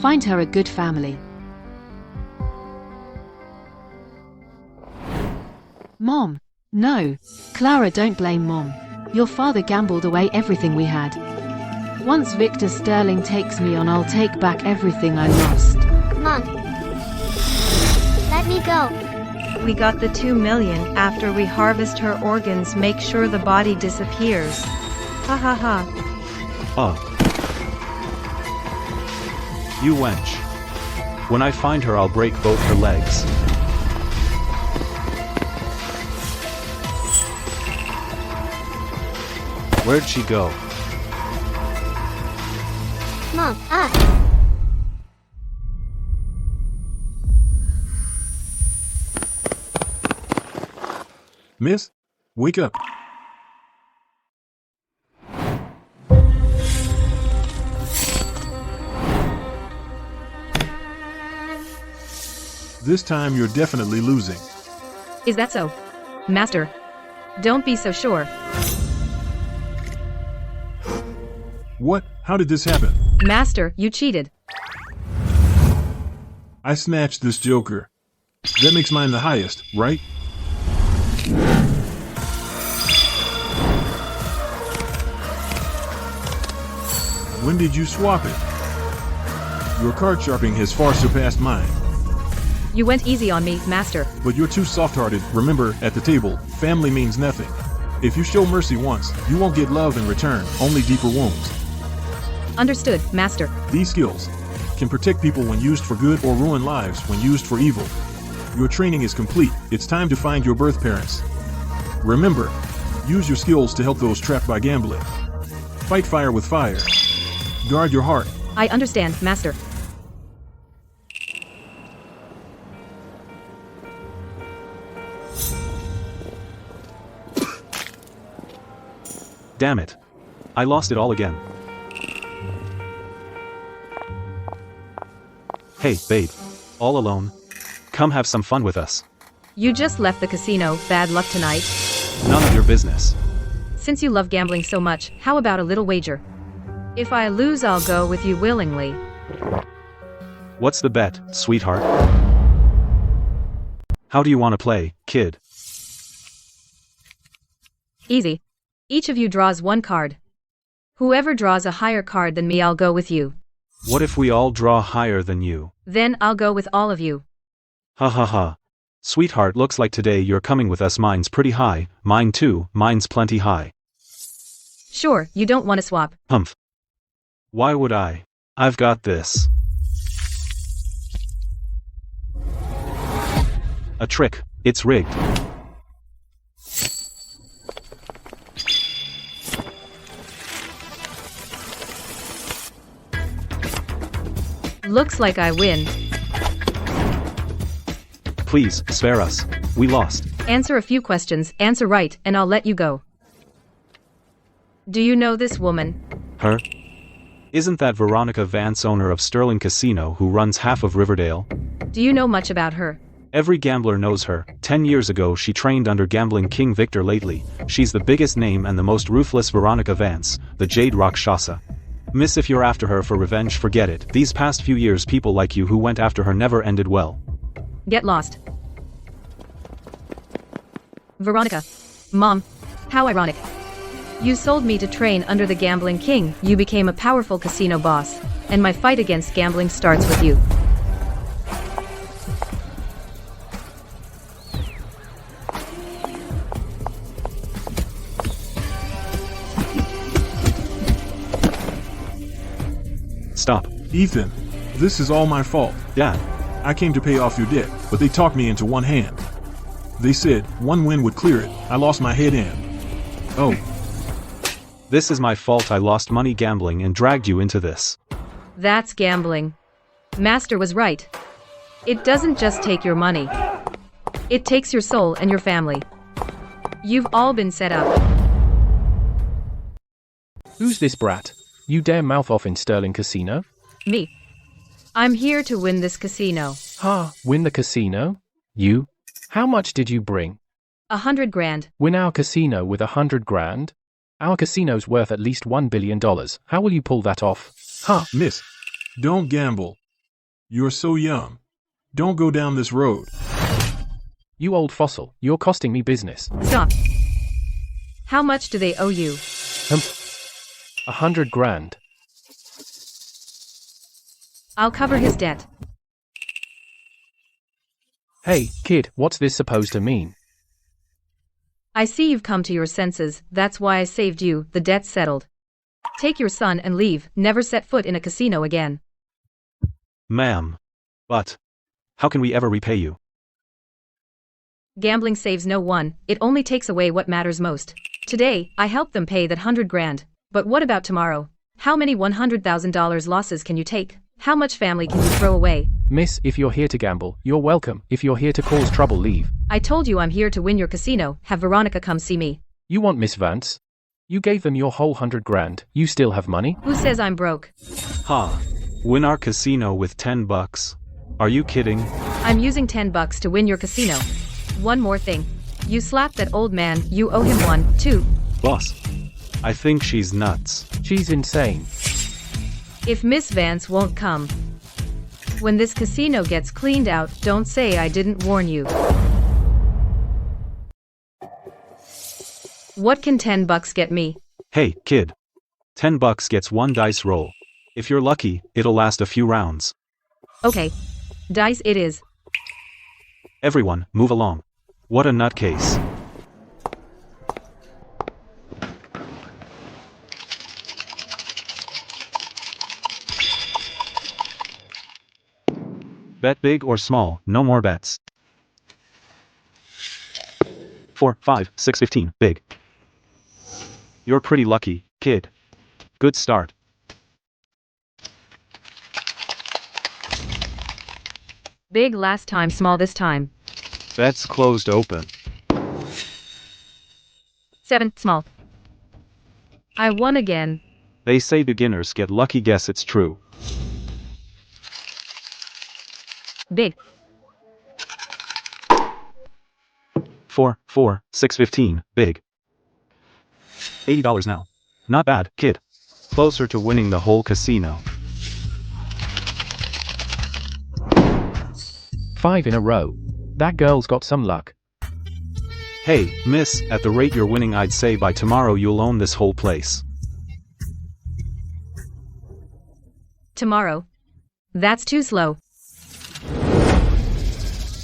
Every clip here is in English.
Find her a good family. Mom. No. Clara, don't blame Mom. Your father gambled away everything we had. Once Victor Sterling takes me on, I'll take back everything I lost. Mom. Let me go. We got the 2 million after we harvest her organs, make sure the body disappears. Ha ha ha. You wench. When I find her, I'll break both her legs. Where'd she go? Mom, Miss, wake up. This time you're definitely losing. Is that so? Master, don't be so sure. What? How did this happen? Master, you cheated. I snatched this joker. That makes mine the highest, right? When did you swap it? Your card sharping has far surpassed mine. You went easy on me, Master. But you're too soft-hearted. Remember, at the table, family means nothing. If you show mercy once, you won't get love in return, only deeper wounds. Understood, Master. These skills can protect people when used for good or ruin lives when used for evil. Your training is complete. It's time to find your birth parents. Remember, use your skills to help those trapped by gambling. Fight fire with fire. Guard your heart. I understand, Master. Damn it. I lost it all again. Hey, babe. All alone? Come have some fun with us. You just left the casino, bad luck tonight. None of your business. Since you love gambling so much, how about a little wager? If I lose, I'll go with you willingly. What's the bet, sweetheart? How do you want to play, kid? Easy. Each of you draws one card. Whoever draws a higher card than me, I'll go with you. What if we all draw higher than you? Then I'll go with all of you. Ha ha ha. Sweetheart, looks like today you're coming with us. Mine's pretty high. Mine too, mine's plenty high. Sure, you don't want to swap. Humph. Why would I? I've got this. A trick. It's rigged. Looks like I win. Please, spare us. We lost. Answer a few questions, answer right, and I'll let you go. Do you know this woman? Her? Isn't that Veronica Vance, owner of Sterling Casino, who runs half of Riverdale? Do you know much about her? Every gambler knows her. 10 years ago she trained under gambling king Victor. Lately, she's the biggest name and the most ruthless. Veronica Vance, the Jade Rakshasa. Miss, if you're after her for revenge, forget it. These past few years, people like you who went after her never ended well. Get lost. Veronica. Mom. How ironic. You sold me to train under the gambling king, you became a powerful casino boss, and my fight against gambling starts with you. Stop. Ethan, this is all my fault. Dad. I came to pay off your debt, but they talked me into one hand. They said one win would clear it. I lost my head in. Oh. This is my fault. I lost money gambling and dragged you into this. That's gambling. Master was right. It doesn't just take your money. It takes your soul and your family. You've all been set up. Who's this brat? You dare mouth off in Sterling Casino? Me. I'm here to win this casino. Ha, win the casino? You? How much did you bring? 100 grand. Win our casino with 100 grand? Our casino's worth at least $1 billion. How will you pull that off? Ha, miss. Don't gamble. You're so young. Don't go down this road. You old fossil, you're costing me business. Stop. How much do they owe you? 100 grand. I'll cover his debt. Hey, kid, what's this supposed to mean? I see you've come to your senses, that's why I saved you, the debt's settled. Take your son and leave, never set foot in a casino again. Ma'am. But how can we ever repay you? Gambling saves no one, it only takes away what matters most. Today, I helped them pay that 100 grand. But what about tomorrow? How many $100,000 losses can you take? How much family can you throw away? Miss, if you're here to gamble, you're welcome. If you're here to cause trouble, leave. I told you I'm here to win your casino, have Veronica come see me. You want Miss Vance? You gave them your whole 100 grand. You still have money? Who says I'm broke? Ha. Win our casino with 10 bucks. Are you kidding? I'm using 10 bucks to win your casino. One more thing. You slapped that old man, you owe him one, too. Boss. I think she's nuts. She's insane. If Miss Vance won't come. When this casino gets cleaned out, don't say I didn't warn you. What can 10 bucks get me? Hey, kid. 10 bucks gets one dice roll. If you're lucky, it'll last a few rounds. Okay. Dice it is. Everyone, move along. What a nutcase. Bet big or small, no more bets. 4, 5, 6, 15, big. You're pretty lucky, kid. Good start. Big last time, small this time. Bets closed open. 7, small. I won again. They say beginners get lucky, guess it's true. Big. 4, 4, 6, 15, big. $80 now. Not bad, kid. Closer to winning the whole casino. 5 in a row. That girl's got some luck. Hey, miss, at the rate you're winning, I'd say by tomorrow you'll own this whole place. Tomorrow. That's too slow.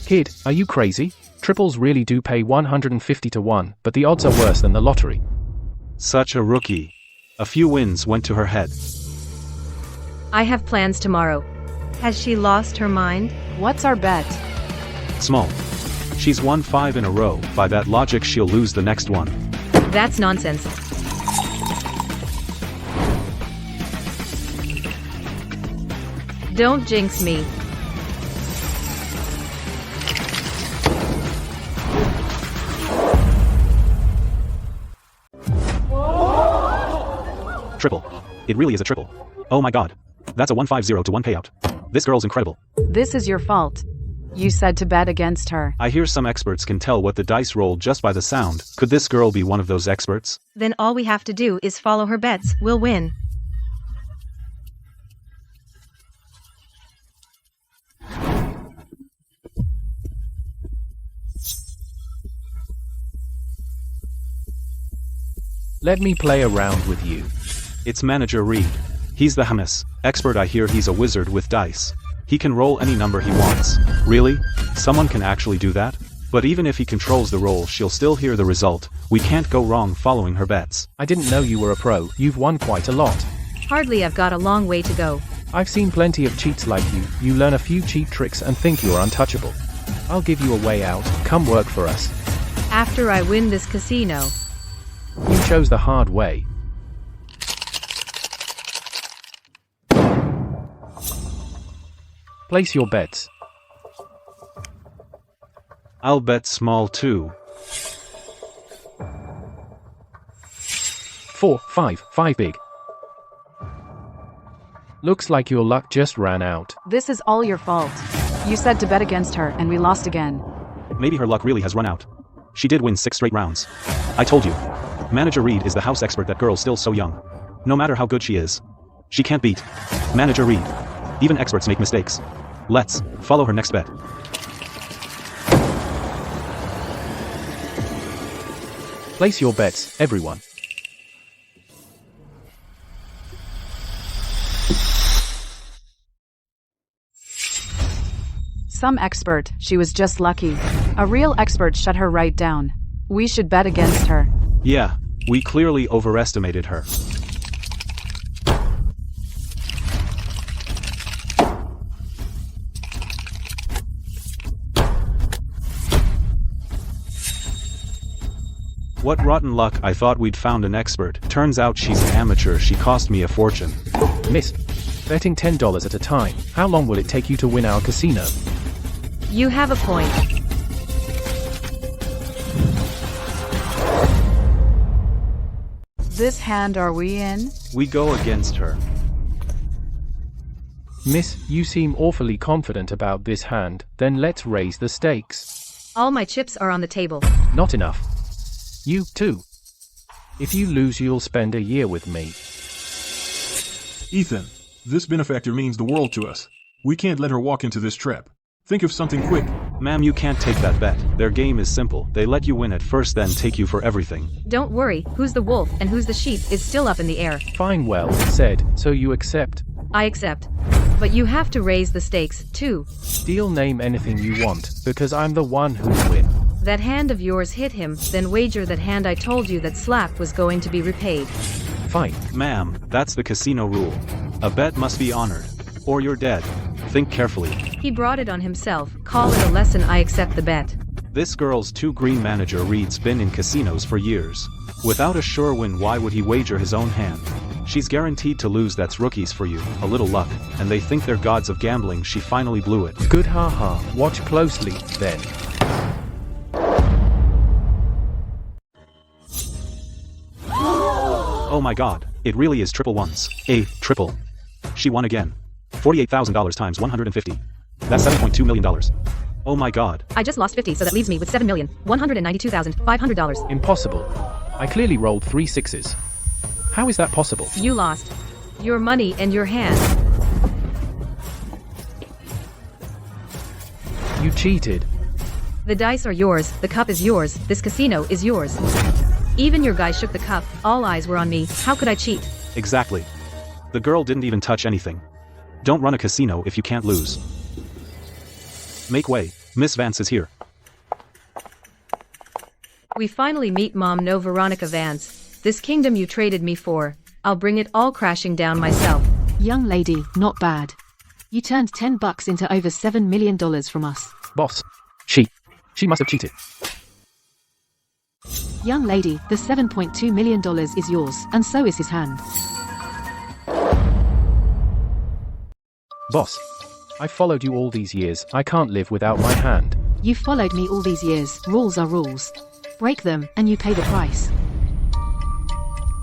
Kid, are you crazy? Triples really do pay 150 to 1, but the odds are worse than the lottery. Such a rookie. A few wins went to her head. I have plans tomorrow. Has she lost her mind? What's our bet? Small. She's won 5 in a row, by that logic she'll lose the next one. That's nonsense. Don't jinx me. Triple. It really is a triple. Oh my god. That's a 150 to 1 payout. This girl's incredible. This is your fault. You said to bet against her. I hear some experts can tell what the dice roll just by the sound. Could this girl be one of those experts? Then all we have to do is follow her bets, we'll win. Let me play around with you. It's Manager Reed. He's the hummus expert. I hear he's a wizard with dice. He can roll any number he wants. Really? Someone can actually do that? But even if he controls the roll, she'll still hear the result. We can't go wrong following her bets. I didn't know you were a pro. You've won quite a lot. Hardly, I've got a long way to go. I've seen plenty of cheats like you. You learn a few cheat tricks and think you're untouchable. I'll give you a way out. Come work for us. After I win this casino. You chose the hard way. Place your bets. I'll bet small too. 4, 5, 5 big. Looks like your luck just ran out. This is all your fault. You said to bet against her, and we lost again. Maybe her luck really has run out. She did win 6 straight rounds. I told you. Manager Reed is the house expert. That girl's still so young. No matter how good she is, she can't beat Manager Reed. Even experts make mistakes. Let's follow her next bet. Place your bets, everyone. Some expert, she was just lucky. A real expert shut her right down. We should bet against her. Yeah, we clearly overestimated her. What rotten luck, I thought we'd found an expert. Turns out she's an amateur, she cost me a fortune. Miss, betting $10 at a time. How long will it take you to win our casino? You have a point. This hand are we in? We go against her. Miss, you seem awfully confident about this hand, then let's raise the stakes. All my chips are on the table. Not enough. You, too. If you lose, you'll spend a year with me. Ethan, this benefactor means the world to us. We can't let her walk into this trap. Think of something quick. Ma'am, you can't take that bet. Their game is simple. They let you win at first, then take you for everything. Don't worry, who's the wolf and who's the sheep is still up in the air. Fine, well said, so you accept. I accept. But you have to raise the stakes, too. Deal, name anything you want, because I'm the one who'll win. That hand of yours hit him, then wager that hand I told you that slap was going to be repaid. Fine. Ma'am, that's the casino rule. A bet must be honored, or you're dead. Think carefully. He brought it on himself. Call it a lesson. I accept the bet. This girl's too green. Manager Reed's been in casinos for years. Without a sure win, why would he wager his own hand? She's guaranteed to lose. That's rookies for you. A little luck, and they think they're gods of gambling. She finally blew it. Good, haha. Watch closely, then. Oh my god, it really is triple ones. A triple. She won again. $48,000 times 150. That's $7.2 million. Oh my god. I just lost 50, so that leaves me with $7,192,500. Impossible. I clearly rolled 3 sixes. How is that possible? You lost. Your money and your hand. You cheated. The dice are yours, the cup is yours, this casino is yours. Even your guy shook the cup, all eyes were on me, how could I cheat? Exactly. The girl didn't even touch anything. Don't run a casino if you can't lose. Make way, Miss Vance is here. We finally meet Mom. No, Veronica Vance. This kingdom you traded me for, I'll bring it all crashing down myself. Young lady, not bad. You turned $10 into over $7 million from us. Boss. She must have cheated. Young lady, the $7.2 million is yours, and so is his hand. Boss. I followed you all these years. I can't live without my hand. You followed me all these years. Rules are rules. Break them, and you pay the price.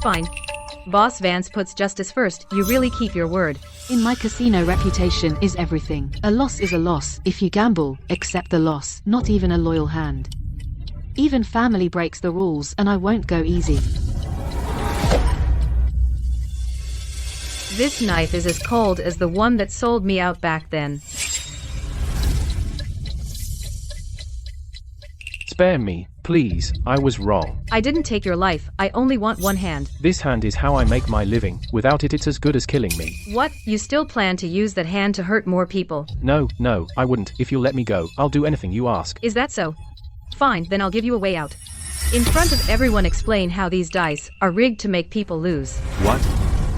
Fine. Boss Vance puts justice first. You really keep your word. In my casino, reputation is everything. A loss is a loss. If you gamble, accept the loss. Not even a loyal hand. Even family breaks the rules, and I won't go easy. This knife is as cold as the one that sold me out back then. Spare me, please. I was wrong. I didn't take your life. I only want one hand. This hand is how I make my living. Without it, it's as good as killing me. What? You still plan to use that hand to hurt more people? No, I wouldn't. If you'll let me go, I'll do anything you ask. Is that so? Fine, then I'll give you a way out. In front of everyone, explain how these dice are rigged to make people lose. What?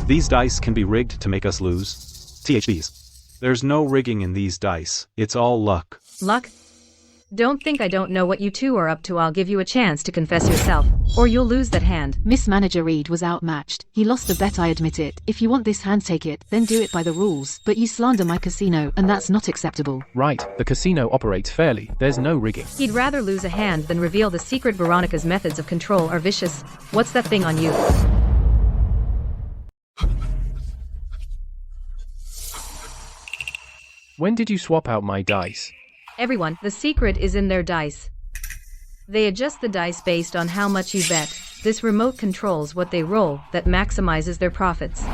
These dice can be rigged to make us lose? THDs. There's no rigging in these dice. It's all luck. Luck? Don't think I don't know what you two are up to. I'll give you a chance to confess yourself, or you'll lose that hand. Miss Manager Reed was outmatched. He lost a bet, I admit it. If you want this hand, take it, then do it by the rules. But you slander my casino, and that's not acceptable. Right, the casino operates fairly. There's no rigging. He'd rather lose a hand than reveal the secret. Veronica's methods of control are vicious. What's that thing on you? When did you swap out my dice? Everyone, the secret is in their dice. They adjust the dice based on how much you bet. This remote controls what they roll, that maximizes their profits.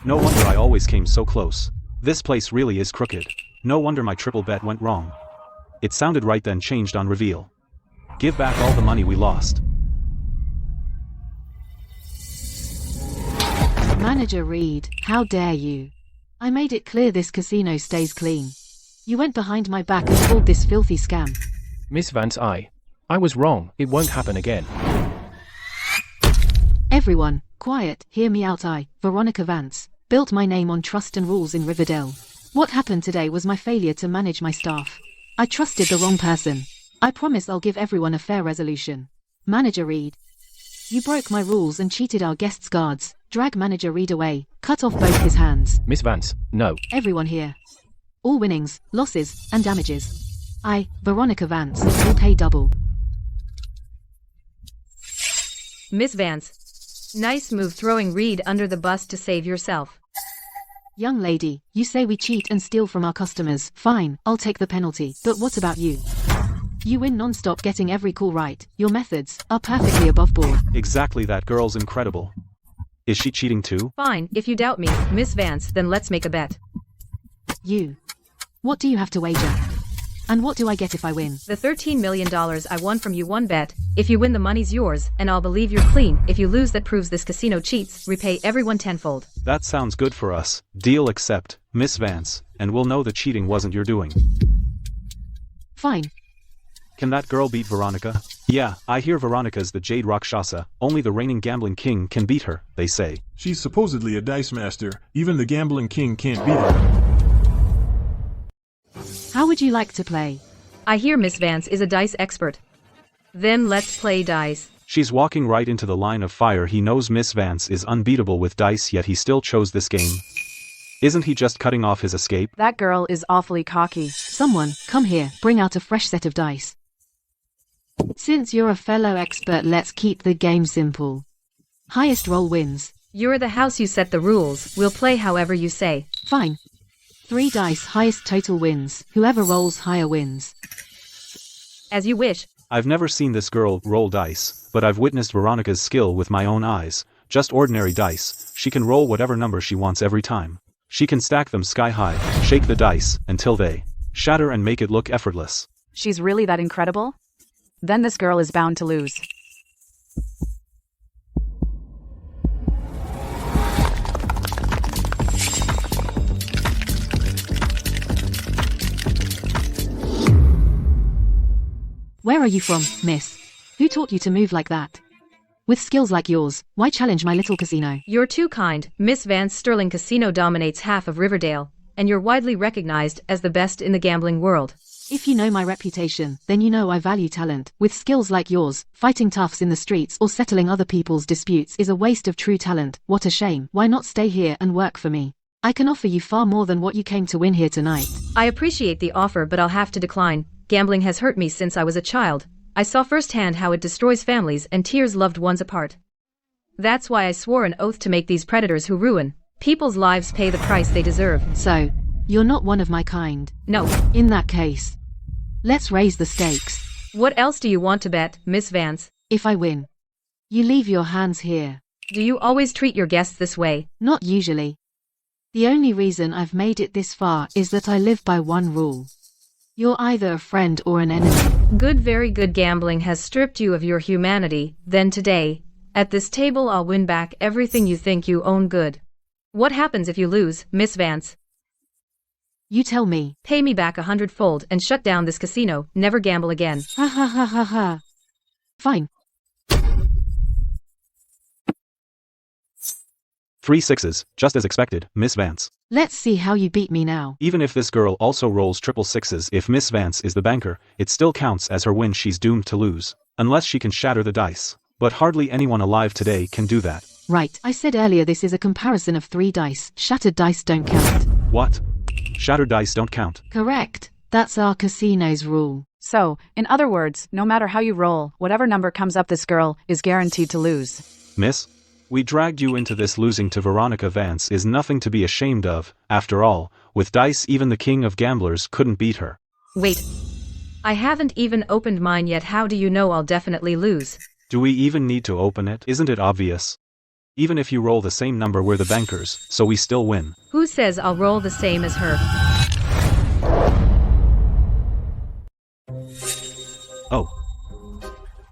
No wonder I always came so close. This place really is crooked. No wonder my triple bet went wrong. It sounded right then changed on reveal. Give back all the money we lost. Manager Reed, how dare you? I made it clear this casino stays clean. You went behind my back and pulled this filthy scam. Miss Vance, I was wrong. It won't happen again. Everyone, quiet, hear me out. I, Veronica Vance, built my name on trust and rules in Riverdale. What happened today was my failure to manage my staff. I trusted the wrong person. I promise I'll give everyone a fair resolution. Manager Reed, you broke my rules and cheated our guests' guards. Drag Manager Reed away, cut off both his hands. Miss Vance, no. Everyone here. All winnings, losses, and damages. I, Veronica Vance, will pay double. Miss Vance. Nice move throwing Reed under the bus to save yourself. Young lady, you say we cheat and steal from our customers. Fine, I'll take the penalty. But what about you? You win non-stop getting every call right. Your methods are perfectly above board. Exactly, that girl's incredible. Is she cheating too? Fine, if you doubt me, Miss Vance, then let's make a bet. You. What do you have to wager? And what do I get if I win? The $13 million I won from you, one bet. If you win, the money's yours, and I'll believe you're clean. If you lose, that proves this casino cheats. Repay everyone tenfold. That sounds good for us. Deal accept, Miss Vance, and we'll know the cheating wasn't your doing. Fine. Can that girl beat Veronica? Yeah, I hear Veronica's the Jade Rakshasa. Only the reigning gambling king can beat her, they say. She's supposedly a dice master. Even the gambling king can't beat her. How would you like to play? I hear Miss Vance is a dice expert. Then let's play dice. She's walking right into the line of fire. He knows Miss Vance is unbeatable with dice, yet he still chose this game. Isn't he just cutting off his escape? That girl is awfully cocky. Someone, come here, bring out a fresh set of dice. Since you're a fellow expert, let's keep the game simple. Highest roll wins. You're the house, you set the rules. We'll play however you say. Fine. 3 dice, highest total wins. Whoever rolls higher wins. As you wish. I've never seen this girl roll dice, but I've witnessed Veronica's skill with my own eyes. Just ordinary dice. She can roll whatever number she wants every time. She can stack them sky high, shake the dice, until they shatter and make it look effortless. She's really that incredible? Then this girl is bound to lose. Where are you from, miss? Who taught you to move like that? With skills like yours, why challenge my little casino? You're too kind. Miss Vance. Sterling Casino dominates half of Riverdale, and you're widely recognized as the best in the gambling world. If you know my reputation, then you know I value talent. With skills like yours, fighting toughs in the streets or settling other people's disputes is a waste of true talent. What a shame. Why not stay here and work for me? I can offer you far more than what you came to win here tonight. I appreciate the offer, but I'll have to decline. Gambling has hurt me since I was a child. I saw firsthand how it destroys families and tears loved ones apart. That's why I swore an oath to make these predators who ruin people's lives pay the price they deserve. So, you're not one of my kind? No. In that case, let's raise the stakes. What else do you want to bet, Miss Vance? If I win, you leave your hands here. Do you always treat your guests this way? Not usually. The only reason I've made it this far is that I live by one rule. You're either a friend or an enemy. Good, very good. Gambling has stripped you of your humanity. Then today, at this table, I'll win back everything you think you own. Good. What happens if you lose, Miss Vance? You tell me. Pay me back 100-fold and shut down this casino. Never gamble again. Ha ha ha ha ha. Fine. 3 sixes, just as expected, Miss Vance. Let's see how you beat me now. Even if this girl also rolls triple sixes, if Miss Vance is the banker, it still counts as her win. She's doomed to lose. Unless she can shatter the dice. But hardly anyone alive today can do that. Right, I said earlier this is a comparison of 3 dice. Shattered dice don't count. What? Shattered dice don't count? Correct. That's our casino's rule. So, in other words, no matter how you roll, whatever number comes up, this girl is guaranteed to lose. Miss? We dragged you into this. Losing to Veronica Vance is nothing to be ashamed of. After all, with dice even the king of gamblers couldn't beat her. Wait. I haven't even opened mine yet. How do you know I'll definitely lose? Do we even need to open it? Isn't it obvious? Even if you roll the same number, we're the bankers, so we still win. Who says I'll roll the same as her? Oh.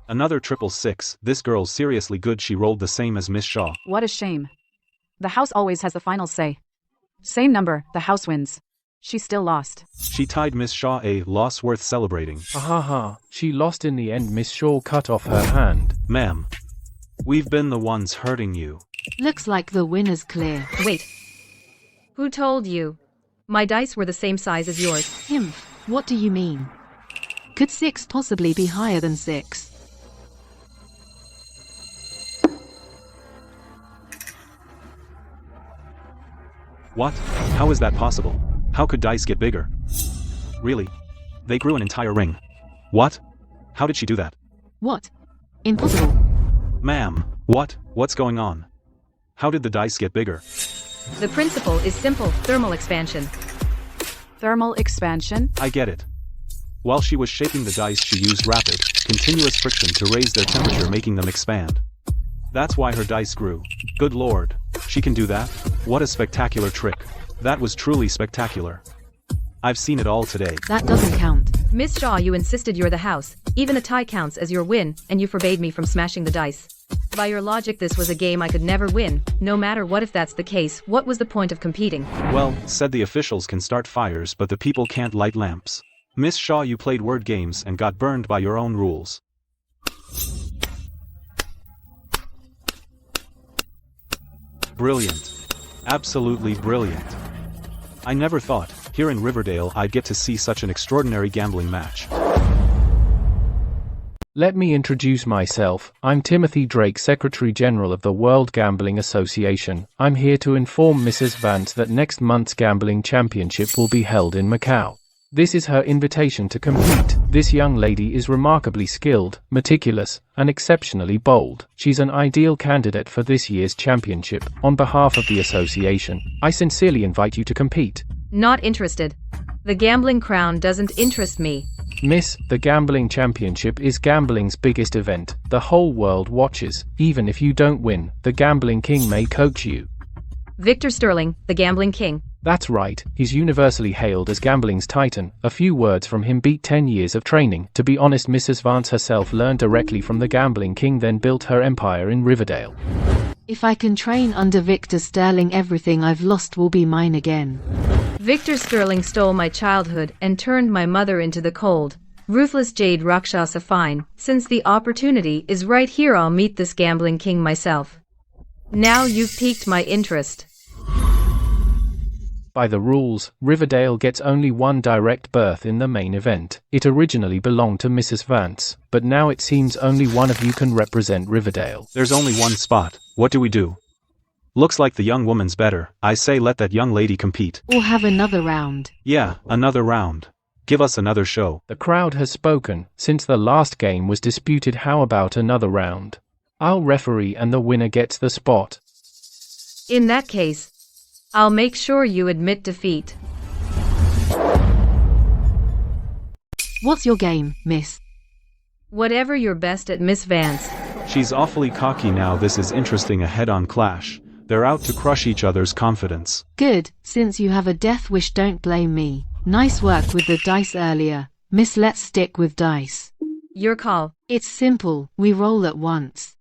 Another 666. This girl's seriously good. She rolled the same as Miss Shaw. What a shame. The house always has the final say. Same number, the house wins. She still lost. She tied Miss Shaw, a loss worth celebrating. Ha. She lost in the end. Miss Shaw cut off her hand. Ma'am. We've been the ones hurting you. Looks like the winner's clear. Wait. Who told you? My dice were the same size as yours. What do you mean? Could 6 possibly be higher than 6? What? How is that possible? How could dice get bigger? Really? They grew an entire ring. What? How did she do that? What? Impossible. Ma'am, what's going on? How did the dice get bigger? The principle is simple, thermal expansion. Thermal expansion? I get it. While she was shaping the dice, she used rapid, continuous friction to raise their temperature, making them expand. That's why her dice grew. Good lord. She can do that? What a spectacular trick. That was truly spectacular. I've seen it all today. That doesn't count. Miss Shaw, you insisted you're the house. Even a tie counts as your win, and you forbade me from smashing the dice. By your logic, this was a game I could never win. No matter what. If that's the case, what was the point of competing? Well, said the officials can start fires, but the people can't light lamps. Miss Shaw, you played word games and got burned by your own rules. Brilliant. Absolutely brilliant. I never thought, here in Riverdale, I'd get to see such an extraordinary gambling match. Let me introduce myself. I'm Timothy Drake, Secretary General of the World Gambling Association. I'm here to inform Mrs. Vance that next month's gambling championship will be held in Macau. This is her invitation to compete. This young lady is remarkably skilled, meticulous, and exceptionally bold. She's an ideal candidate for this year's championship. On behalf of the association, I sincerely invite you to compete. Not interested. The gambling crown doesn't interest me. Miss, the gambling championship is gambling's biggest event. The whole world watches. Even if you don't win, the gambling king may coach you. Victor Sterling, the gambling king. That's right, he's universally hailed as gambling's titan. A few words from him beat 10 years of training. To be honest, Mrs. Vance herself learned directly from the gambling king, then built her empire in Riverdale. If I can train under Victor Sterling, everything I've lost will be mine again. Victor Sterling stole my childhood and turned my mother into the cold, ruthless Jade Rakshasa. Fine, since the opportunity is right here, I'll meet this gambling king myself. Now you've piqued my interest. By the rules, Riverdale gets only one direct berth in the main event. It originally belonged to Mrs. Vance, but now it seems only one of you can represent Riverdale. There's only one spot. What do we do? Looks like the young woman's better. I say let that young lady compete. Or have another round. Yeah, another round. Give us another show. The crowd has spoken. Since the last game was disputed, how about another round? I'll referee and the winner gets the spot. In that case, I'll make sure you admit defeat. What's your game, miss? Whatever you're best at, Miss Vance. She's awfully cocky now. This is interesting, a head-on clash. They're out to crush each other's confidence. Good, since you have a death wish, don't blame me. Nice work with the dice earlier. Miss, let's stick with dice. Your call. It's simple, we roll at once.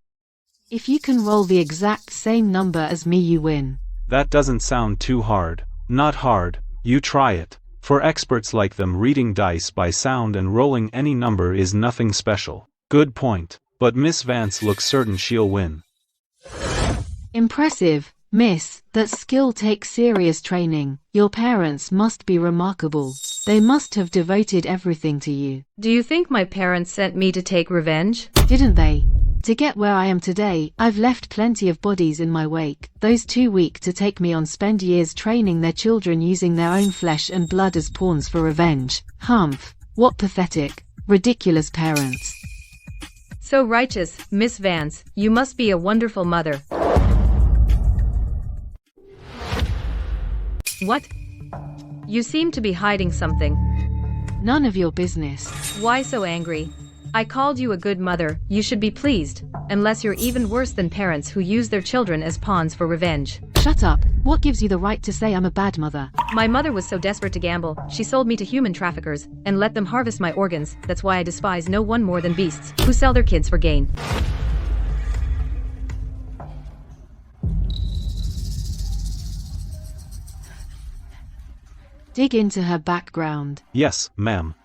If you can roll the exact same number as me, you win. That doesn't sound too hard. Not hard. You try it. For experts like them, reading dice by sound and rolling any number is nothing special. Good point. But Miss Vance looks certain she'll win. Impressive, miss. That skill takes serious training. Your parents must be remarkable. They must have devoted everything to you. Do you think my parents sent me to take revenge? Didn't they? To get where I am today, I've left plenty of bodies in my wake. Those too weak to take me on spend years training their children, using their own flesh and blood as pawns for revenge. Humph. What pathetic, ridiculous parents. So righteous, Miss Vance. You must be a wonderful mother. What? You seem to be hiding something. None of your business. Why so angry? I called you a good mother. You should be pleased. unless you're even worse than parents who use their children as pawns for revenge. Shut up. What gives you the right to say I'm a bad mother? My mother was so desperate to gamble, she sold me to human traffickers and let them harvest my organs. That's why I despise no one more than beasts who sell their kids for gain. Dig into her background. Yes, ma'am.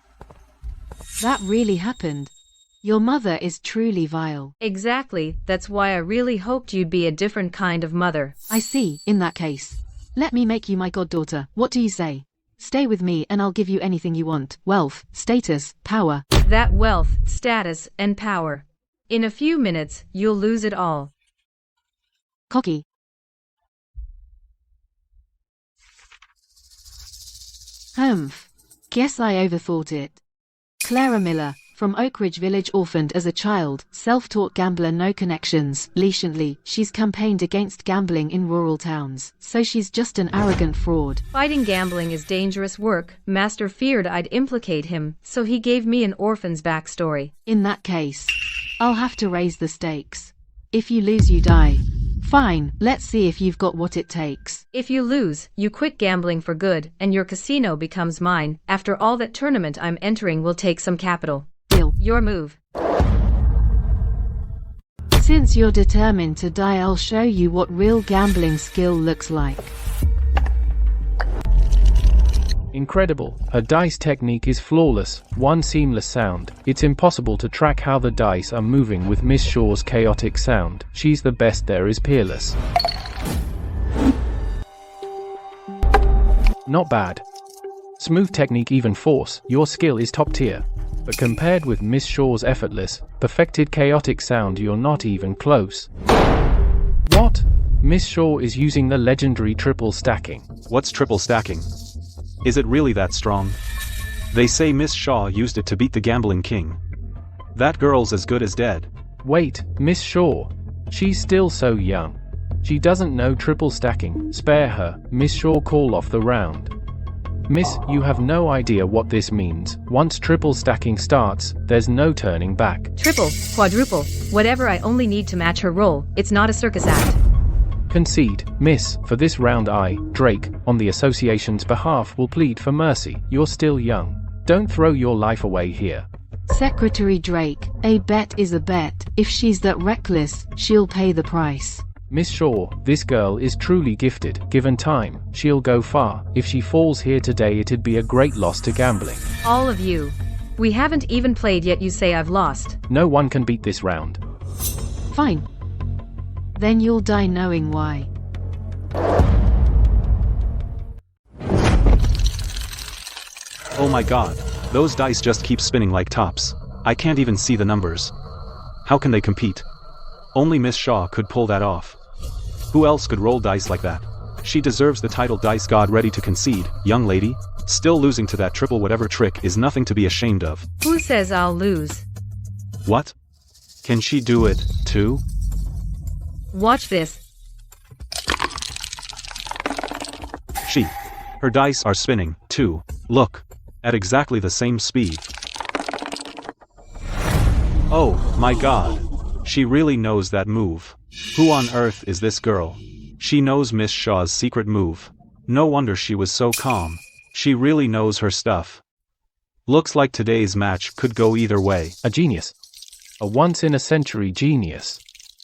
That really happened. Your mother is truly vile. Exactly, that's why I really hoped you'd be a different kind of mother. I see, in that case. Let me make you my goddaughter. What do you say? Stay with me and I'll give you anything you want. Wealth, status, power. That wealth, status, and power. In a few minutes, you'll lose it all. Cocky. Humph. Guess I overthought it. Clara Miller, from Oak Ridge Village, orphaned as a child, self-taught gambler, no connections. Recently, she's campaigned against gambling in rural towns, so she's just an arrogant fraud. Fighting gambling is dangerous work. Master feared I'd implicate him, so he gave me an orphan's backstory. In that case, I'll have to raise the stakes. If you lose, you die. Fine, let's see if you've got what it takes. If you lose, you quit gambling for good, and your casino becomes mine. After all, that tournament I'm entering will take some capital. Deal. Your move. Since you're determined to die, I'll show you what real gambling skill looks like. Incredible. Her dice technique is flawless, one seamless sound. It's impossible to track how the dice are moving with Miss Shaw's chaotic sound. She's the best there is, peerless. Not bad. Smooth technique, even force. Your skill is top tier. But compared with Miss Shaw's effortless, perfected chaotic sound, you're not even close. What? Miss Shaw is using the legendary triple stacking. What's triple stacking? Is it really that strong? They say Miss Shaw used it to beat the gambling king. That girl's as good as dead. Wait, Miss Shaw? She's still so young. She doesn't know triple stacking. Spare her. Miss Shaw, call off the round. Miss, you have no idea what this means. Once triple stacking starts, there's no turning back. Triple, quadruple, whatever, I only need to match her roll. It's not a circus act. Concede, Miss. For this round I, Drake, on the association's behalf, will plead for mercy. You're still young. Don't throw your life away here. Secretary Drake, a bet is a bet. If she's that reckless, she'll pay the price. Miss Shaw, this girl is truly gifted. Given time, she'll go far. If she falls here today, it'd be a great loss to gambling. All of you. We haven't even played yet, you say I've lost. No one can beat this round. Fine. Then you'll die knowing why. Oh my god. Those dice just keep spinning like tops. I can't even see the numbers. How can they compete? Only Miss Shaw could pull that off. Who else could roll dice like that? She deserves the title Dice God. Ready to concede, young lady? Still losing to that triple whatever trick is nothing to be ashamed of. Who says I'll lose? What? Can she do it, too? Watch this. Her dice are spinning, too. Look. At exactly the same speed. Oh, my god. She really knows that move. Who on earth is this girl? She knows Miss Shaw's secret move. No wonder she was so calm. She really knows her stuff. Looks like today's match could go either way. A genius. A once-in-a-century genius.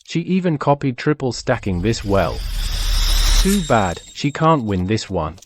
She even copied triple stacking this well. Too bad, she can't win this one.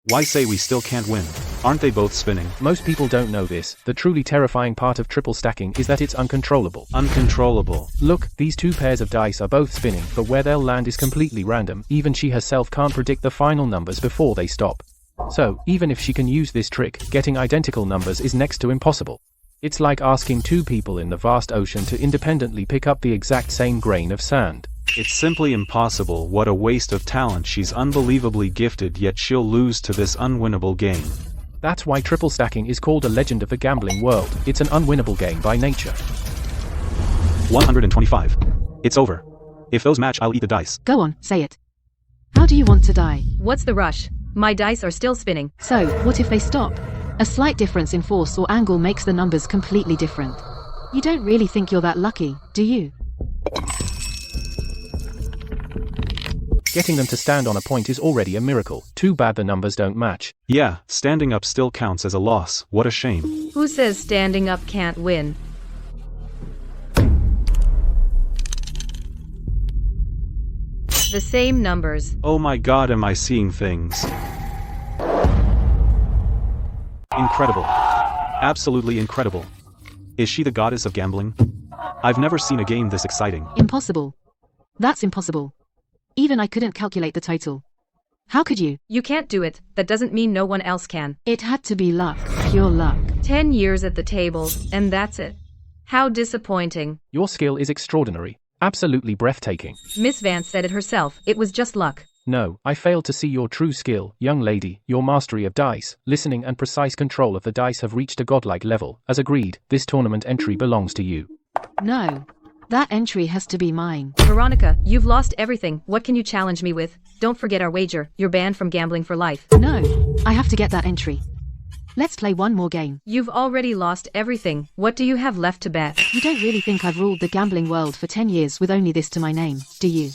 Why say we still can't win? Aren't they both spinning? Most people don't know this. The truly terrifying part of triple stacking is that it's uncontrollable. Uncontrollable. Look, these two pairs of dice are both spinning, but where they'll land is completely random. Even she herself can't predict the final numbers before they stop. So, even if she can use this trick, getting identical numbers is next to impossible. It's like asking two people in the vast ocean to independently pick up the exact same grain of sand. It's simply impossible. What a waste of talent. She's unbelievably gifted, yet she'll lose to this unwinnable game. That's why triple stacking is called a legend of the gambling world. It's an unwinnable game by nature. 125. It's over. If those match, I'll eat the dice. Go on, say it. How do you want to die? What's the rush? My dice are still spinning. So, what if they stop? A slight difference in force or angle makes the numbers completely different. You don't really think you're that lucky, do you? Getting them to stand on a point is already a miracle. Too bad the numbers don't match. Yeah, standing up still counts as a loss. What a shame. Who says standing up can't win? The same numbers. Oh my god, am I seeing things? Incredible. Absolutely incredible. Is she the goddess of gambling? I've never seen a game this exciting. Impossible. That's impossible. Even I couldn't calculate the total. How could you? You can't do it. That doesn't mean no one else can. It had to be luck, pure luck. 10 years at the table, and that's it. How disappointing. Your skill is extraordinary. Absolutely breathtaking. Miss Vance said it herself, it was just luck. No, I failed to see your true skill, young lady. Your mastery of dice, listening and precise control of the dice have reached a godlike level. As agreed, this tournament entry belongs to you. No. That entry has to be mine. Veronica, you've lost everything. What can you challenge me with? Don't forget our wager. You're banned from gambling for life. No. I have to get that entry. Let's play one more game. You've already lost everything. What do you have left to bet? You don't really think I've ruled the gambling world for 10 years with only this to my name, do you?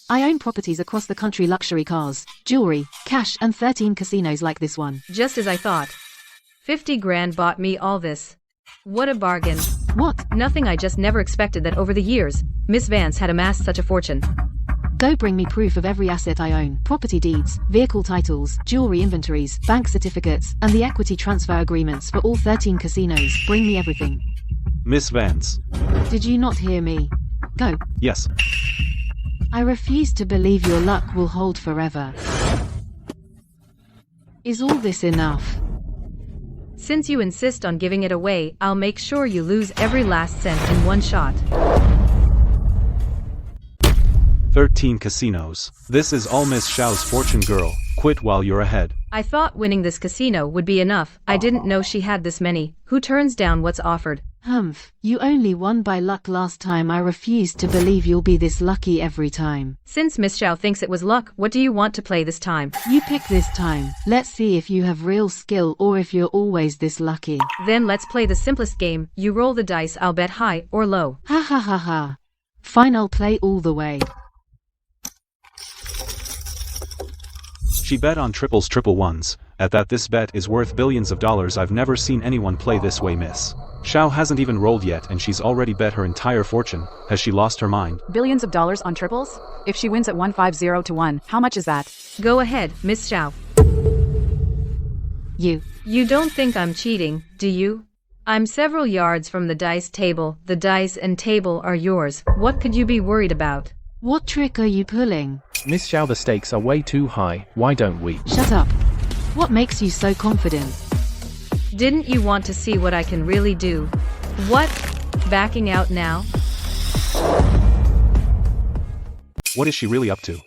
I own properties across the country, luxury cars, jewelry, cash, and 13 casinos like this one. Just as I thought. 50 grand bought me all this. What a bargain. What? Nothing. I just never expected that over the years, Miss Vance had amassed such a fortune. Go bring me proof of every asset I own, property deeds, vehicle titles, jewelry inventories, bank certificates, and the equity transfer agreements for all 13 casinos. Bring me everything. Miss Vance. Did you not hear me? Go. Yes. I refuse to believe your luck will hold forever. Is all this enough? Since you insist on giving it away, I'll make sure you lose every last cent in one shot. 13 casinos. This is all Miss Xiao's fortune, girl. Quit while you're ahead. I thought winning this casino would be enough. I didn't know she had this many. Who turns down what's offered? Humph, you only won by luck last time. I refuse to believe you'll be this lucky every time. Since Miss Xiao thinks it was luck, what do you want to play this time? You pick this time. Let's see if you have real skill or if you're always this lucky. Then let's play the simplest game. You roll the dice, I'll bet high or low. Ha ha ha ha. Fine, I'll play all the way. She bet on triples, triple ones. At that, this bet is worth billions of dollars. I've never seen anyone play this way, Miss Xiao hasn't even rolled yet and she's already bet her entire fortune. Has she lost her mind? Billions of dollars on triples? If she wins at 150 to 1, how much is that? Go ahead, Miss Xiao. You don't think I'm cheating, do you? I'm several yards from the dice table. The dice and table are yours. What could you be worried about? What trick are you pulling? Miss Xiao, the stakes are way too high. Why don't we? Shut up. What makes you so confident? Didn't you want to see what I can really do? What? Backing out now? What is she really up to?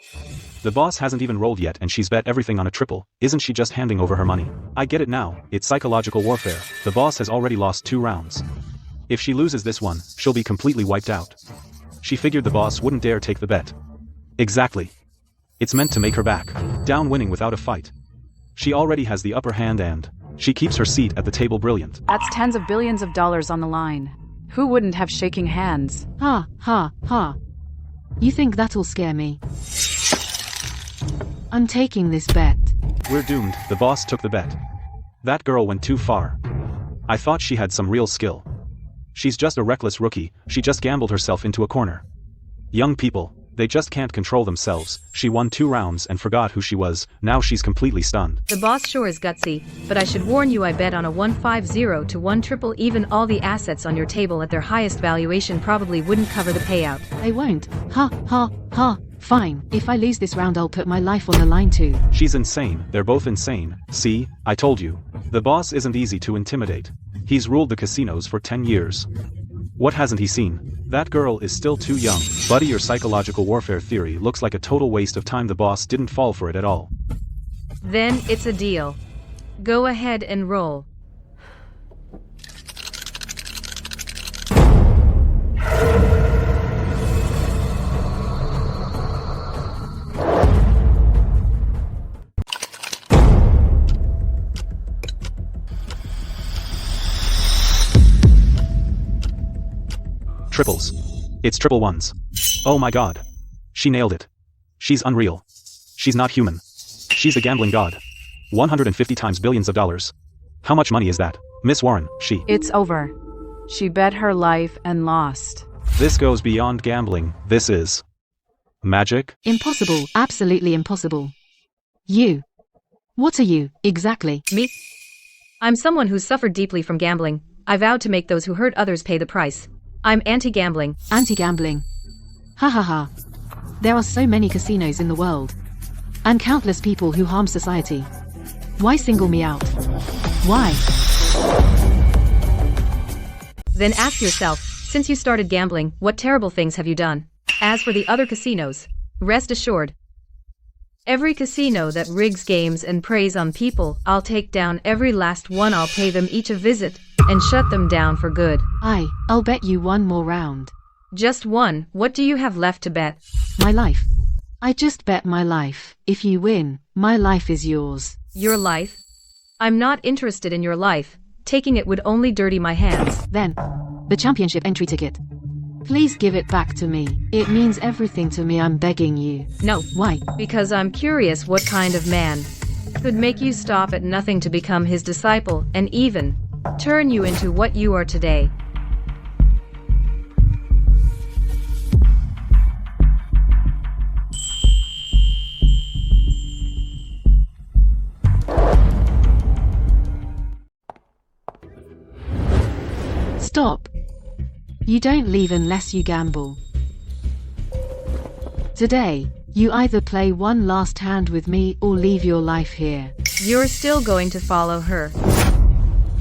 The boss hasn't even rolled yet and she's bet everything on a triple. Isn't she just handing over her money? I get it now. It's psychological warfare. The boss has already lost 2 rounds. If she loses this one, she'll be completely wiped out. She figured the boss wouldn't dare take the bet. Exactly. It's meant to make her back down, winning without a fight. She already has the upper hand and she keeps her seat at the table. Brilliant. That's tens of billions of dollars on the line. Who wouldn't have shaking hands? Ha, ha, ha. You think that'll scare me? I'm taking this bet. We're doomed. The boss took the bet. That girl went too far. I thought she had some real skill. She's just a reckless rookie. She just gambled herself into a corner. Young people, they just can't control themselves. She won 2 rounds and forgot who she was. Now she's completely stunned. The boss sure is gutsy, but I should warn you, I bet on a 150 to 1 triple. Even all the assets on your table at their highest valuation probably wouldn't cover the payout. They won't. Ha, ha, ha. Fine. If I lose this round, I'll put my life on the line too. She's insane. They're both insane. See, I told you. The boss isn't easy to intimidate. He's ruled the casinos for 10 years. What hasn't he seen? That girl is still too young. Buddy, your psychological warfare theory looks like a total waste of time. The boss didn't fall for it at all. Then it's a deal. Go ahead and roll. Triples. It's triple ones. Oh my god. She nailed it. She's unreal. She's not human. She's a gambling god. 150 times billions of dollars. How much money is that? Miss Warren, It's over. She bet her life and lost. This goes beyond gambling, this is magic? Impossible, absolutely impossible. You. What are you, exactly? Me? I'm someone who's suffered deeply from gambling. I vowed to make those who hurt others pay the price. I'm anti-gambling. Anti-gambling. Ha ha ha. There are so many casinos in the world. And countless people who harm society. Why single me out? Why? Then ask yourself, since you started gambling, what terrible things have you done? As for the other casinos, rest assured, every casino that rigs games and preys on people, I'll take down every last one. I'll pay them each a visit and shut them down for good. I'll bet you one more round. Just one. What do you have left to bet? My life. I just bet my life. If you win, my life is yours. Your life? I'm not interested in your life. Taking it would only dirty my hands. Then, the championship entry ticket. Please give it back to me. It means everything to me, I'm begging you. No. Why? Because I'm curious what kind of man could make you stop at nothing to become his disciple and even turn you into what you are today. Stop. You don't leave unless you gamble. Today, you either play one last hand with me or leave your life here. You're still going to follow her.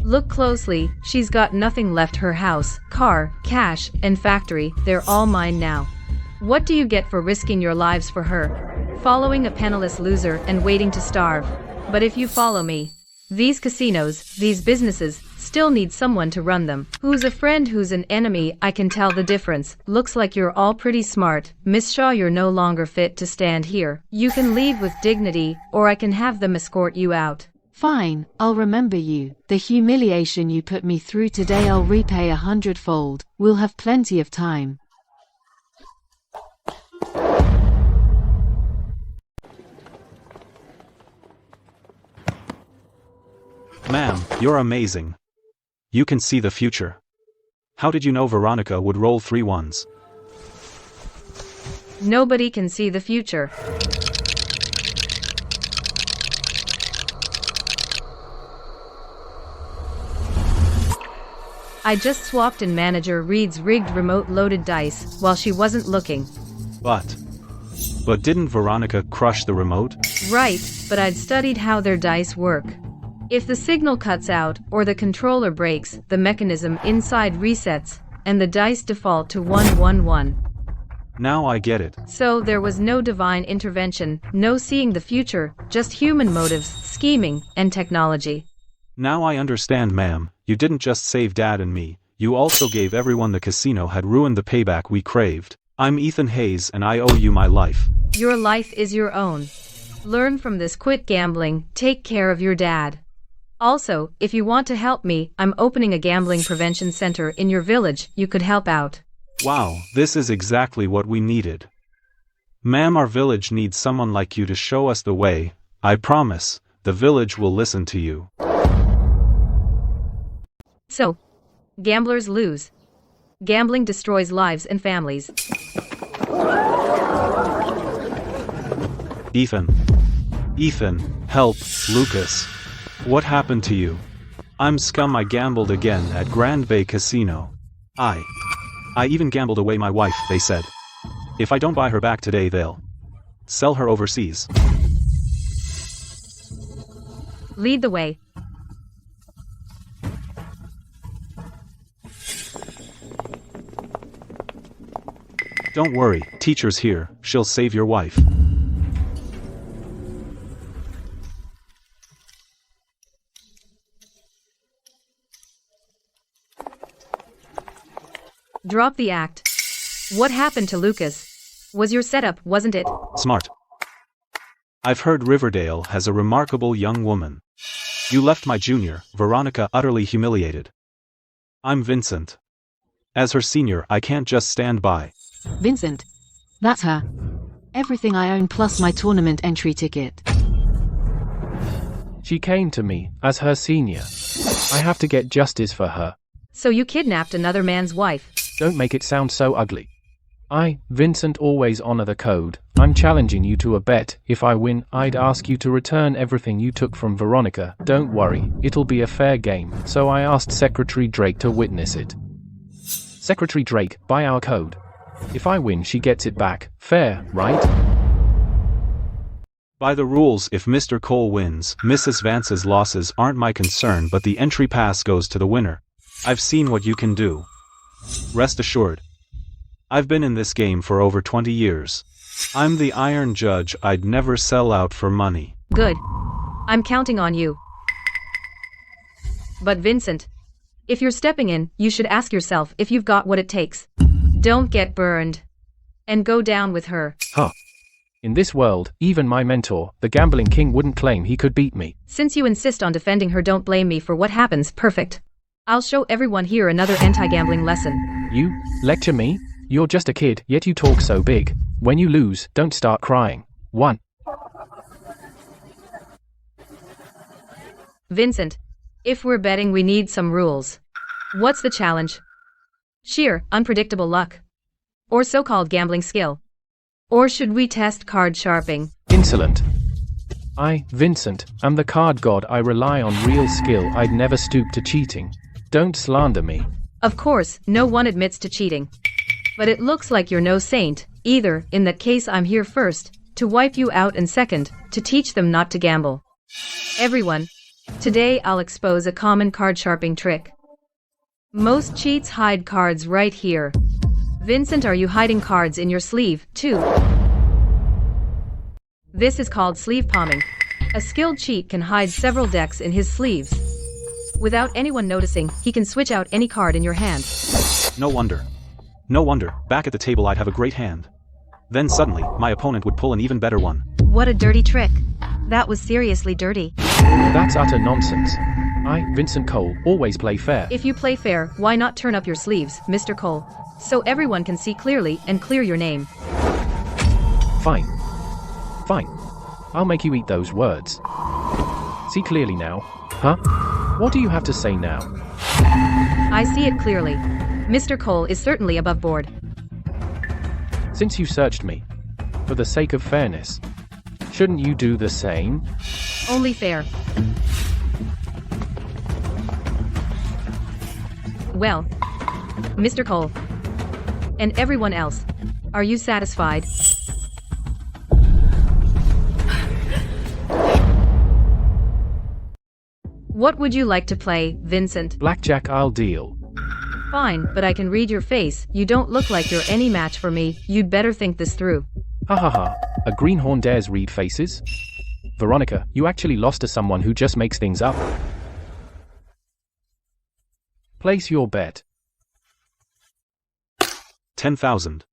Look closely, she's got nothing left. Her house, car, cash, and factory, they're all mine now. What do you get for risking your lives for her? Following a penniless loser and waiting to starve. But if you follow me, these casinos, these businesses, still need someone to run them. Who's a friend, who's an enemy, I can tell the difference. Looks like you're all pretty smart. Miss Shaw, you're no longer fit to stand here. You can leave with dignity, or I can have them escort you out. Fine, I'll remember you. The humiliation you put me through today I'll repay 100-fold. We'll have plenty of time. Ma'am, you're amazing. You can see the future. How did you know Veronica would roll 3 ones? Nobody can see the future. I just swapped in Manager Reed's rigged remote-loaded dice while she wasn't looking. But didn't Veronica crush the remote? Right, but I'd studied how their dice work. If the signal cuts out or the controller breaks, the mechanism inside resets, and the dice default to 111. Now I get it. So there was no divine intervention, no seeing the future, just human motives, scheming, and technology. Now I understand, ma'am. You didn't just save Dad and me, you also gave everyone the casino had ruined the payback we craved. I'm Ethan Hayes and I owe you my life. Your life is your own. Learn from this, quit gambling, take care of your dad. Also, if you want to help me, I'm opening a gambling prevention center in your village. You could help out. Wow, this is exactly what we needed. Ma'am, our village needs someone like you to show us the way. I promise, the village will listen to you. So, gamblers lose. Gambling destroys lives and families. Ethan, help, Lucas. What happened to you? I'm scum. I gambled again at Grand Bay Casino. I even gambled away my wife, they said. If I don't buy her back today, they'll sell her overseas. Lead the way. Don't worry, teacher's here, she'll save your wife. Drop the act. What happened to Lucas? Was your setup, wasn't it? Smart. I've heard Riverdale has a remarkable young woman. You left my junior, Veronica, utterly humiliated. I'm Vincent. As her senior, I can't just stand by. Vincent. That's her. Everything I own plus my tournament entry ticket. She came to me, as her senior. I have to get justice for her. So you kidnapped another man's wife. Don't make it sound so ugly. I, Vincent, always honor the code. I'm challenging you to a bet. If I win, I'd ask you to return everything you took from Veronica. Don't worry, it'll be a fair game. So I asked Secretary Drake to witness it. Secretary Drake, by our code. If I win, she gets it back. Fair, right? By the rules, if Mr. Cole wins, Mrs. Vance's losses aren't my concern, but the entry pass goes to the winner. I've seen what you can do. Rest assured. I've been in this game for over 20 years. I'm the Iron Judge. I'd never sell out for money. Good. I'm counting on you. But Vincent, if you're stepping in, you should ask yourself if you've got what it takes. Don't get burned. And go down with her. Huh. In this world, even my mentor, the gambling king, wouldn't claim he could beat me. Since you insist on defending her, don't blame me for what happens. Perfect. I'll show everyone here another anti-gambling lesson. You? Lecture me? You're just a kid, yet you talk so big. When you lose, don't start crying. 1. Vincent, if we're betting, we need some rules. What's the challenge? Sheer, unpredictable luck? Or so-called gambling skill? Or should we test card sharping? Insolent. I, Vincent, am the card god. I rely on real skill. I'd never stoop to cheating. Don't slander me. Of course, no one admits to cheating. But it looks like you're no saint, either. In that case, I'm here first, to wipe you out, and second, to teach them not to gamble. Everyone, today I'll expose a common card sharping trick. Most cheats hide cards right here. Vincent, are you hiding cards in your sleeve, too? This is called sleeve palming. A skilled cheat can hide several decks in his sleeves. Without anyone noticing, he can switch out any card in your hand. No wonder. No wonder, back at the table I'd have a great hand. Then suddenly, my opponent would pull an even better one. What a dirty trick. That was seriously dirty. That's utter nonsense. I, Vincent Cole, always play fair. If you play fair, why not turn up your sleeves, Mr. Cole? So everyone can see clearly and clear your name. Fine. Fine. I'll make you eat those words. See clearly now. Huh? What do you have to say now? I see it clearly. Mr. Cole is certainly above board. Since you searched me, for the sake of fairness, shouldn't you do the same? Only fair. Well, Mr. Cole, and everyone else, are you satisfied? What would you like to play, Vincent? Blackjack, I'll deal. Fine, but I can read your face. You don't look like you're any match for me. You'd better think this through. Ha ha ha. A greenhorn dares read faces? Veronica, you actually lost to someone who just makes things up. Place your bet. 10,000.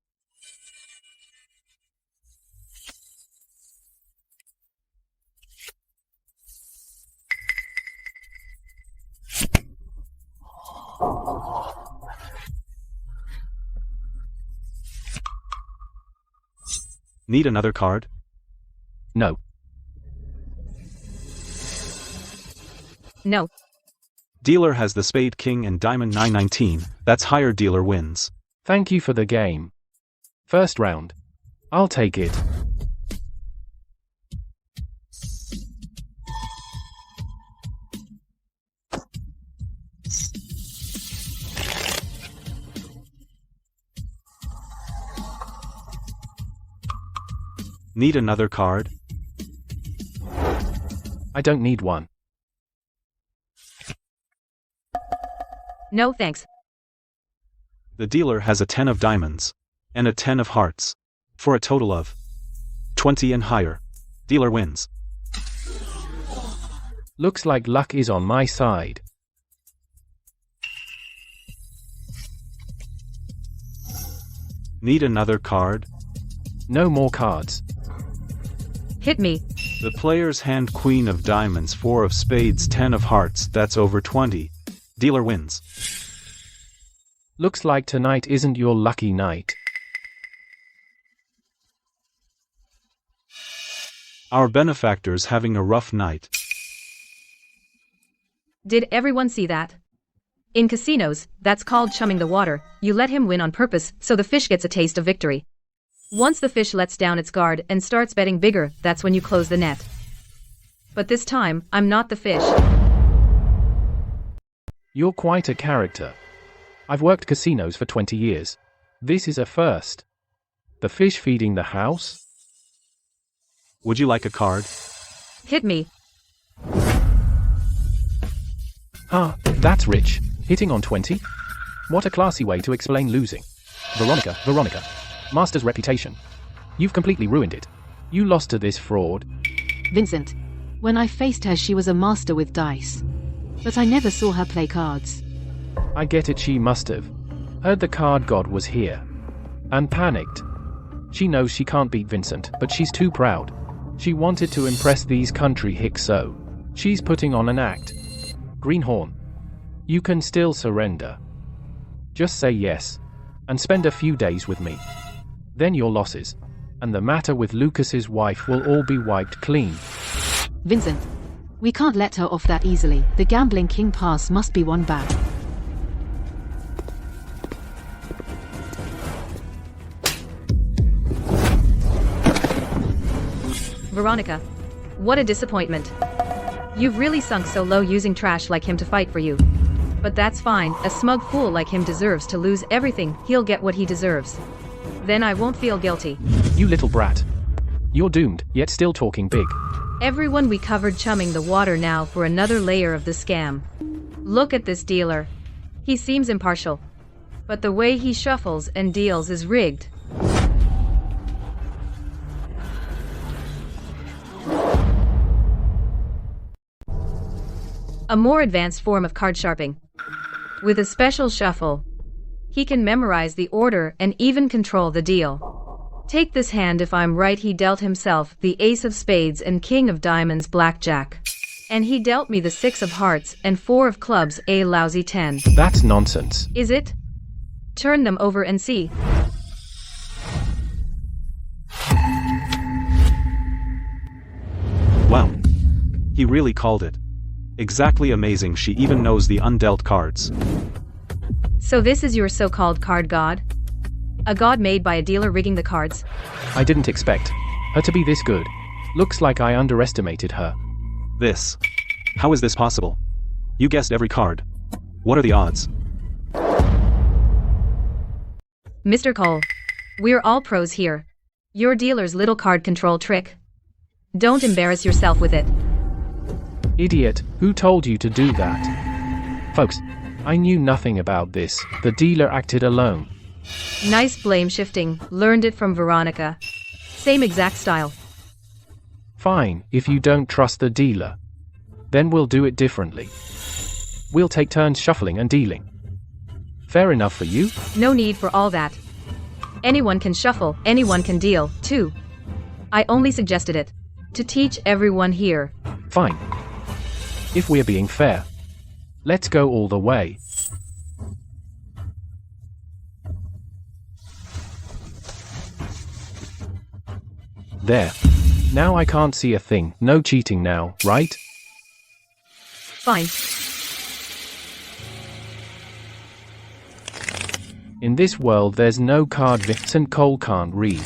Need another card? No. No. Dealer has the spade king and diamond 919, that's higher, dealer wins. Thank you for the game. First round. I'll take it. Need another card? I don't need one. No thanks. The dealer has a 10 of diamonds and a 10 of hearts, for a total of 20 and higher. Dealer wins. Looks like luck is on my side. Need another card? No more cards. Hit me. The player's hand queen of diamonds, 4 of spades, 10 of hearts, that's over 20. Dealer wins. Looks like tonight isn't your lucky night. Our benefactor's having a rough night. Did everyone see that? In casinos, that's called chumming the water. You let him win on purpose so the fish gets a taste of victory. Once the fish lets down its guard and starts betting bigger, that's when you close the net. But this time, I'm not the fish. You're quite a character. I've worked casinos for 20 years. This is a first. The fish feeding the house? Would you like a card? Hit me. Ah, that's rich. Hitting on 20? What a classy way to explain losing. Veronica. Master's reputation. You've completely ruined it. You lost to this fraud. Vincent. When I faced her, she was a master with dice. But I never saw her play cards. I get it, she must have heard the card god was here and panicked. She knows she can't beat Vincent, but she's too proud. She wanted to impress these country hicks, so she's putting on an act. Greenhorn, you can still surrender. Just say yes and spend a few days with me. Then your losses and the matter with Lucas's wife will all be wiped clean. Vincent. We can't let her off that easily. The gambling king pass must be won back. Veronica. What a disappointment. You've really sunk so low using trash like him to fight for you. But that's fine, a smug fool like him deserves to lose everything, he'll get what he deserves. Then I won't feel guilty. You little brat. You're doomed, yet still talking big. Everyone, we covered chumming the water now for another layer of the scam. Look at this dealer. He seems impartial. But the way he shuffles and deals is rigged. A more advanced form of card sharping. With a special shuffle, he can memorize the order and even control the deal. Take this hand. If I'm right, he dealt himself the ace of spades and king of diamonds blackjack. And he dealt me the 6 of hearts and 4 of clubs, a lousy 10. That's nonsense. Is it? Turn them over and see. Wow. He really called it. Exactly amazing, she even knows the undealt cards. So this is your so-called card god? A god made by a dealer rigging the cards? I didn't expect her to be this good. Looks like I underestimated her. This. How is this possible? You guessed every card. What are the odds? Mr. Cole, we're all pros here. Your dealer's little card control trick. Don't embarrass yourself with it. Idiot, who told you to do that? Folks, I knew nothing about this. The dealer acted alone. Nice blame shifting, learned it from Veronica. Same exact style. Fine, if you don't trust the dealer. Then we'll do it differently. We'll take turns shuffling and dealing. Fair enough for you? No need for all that. Anyone can shuffle, anyone can deal, too. I only suggested it to teach everyone here. Fine. If we're being fair, let's go all the way. There. Now I can't see a thing. No cheating now, right? Fine. In this world there's no card Vincent Cole can't read.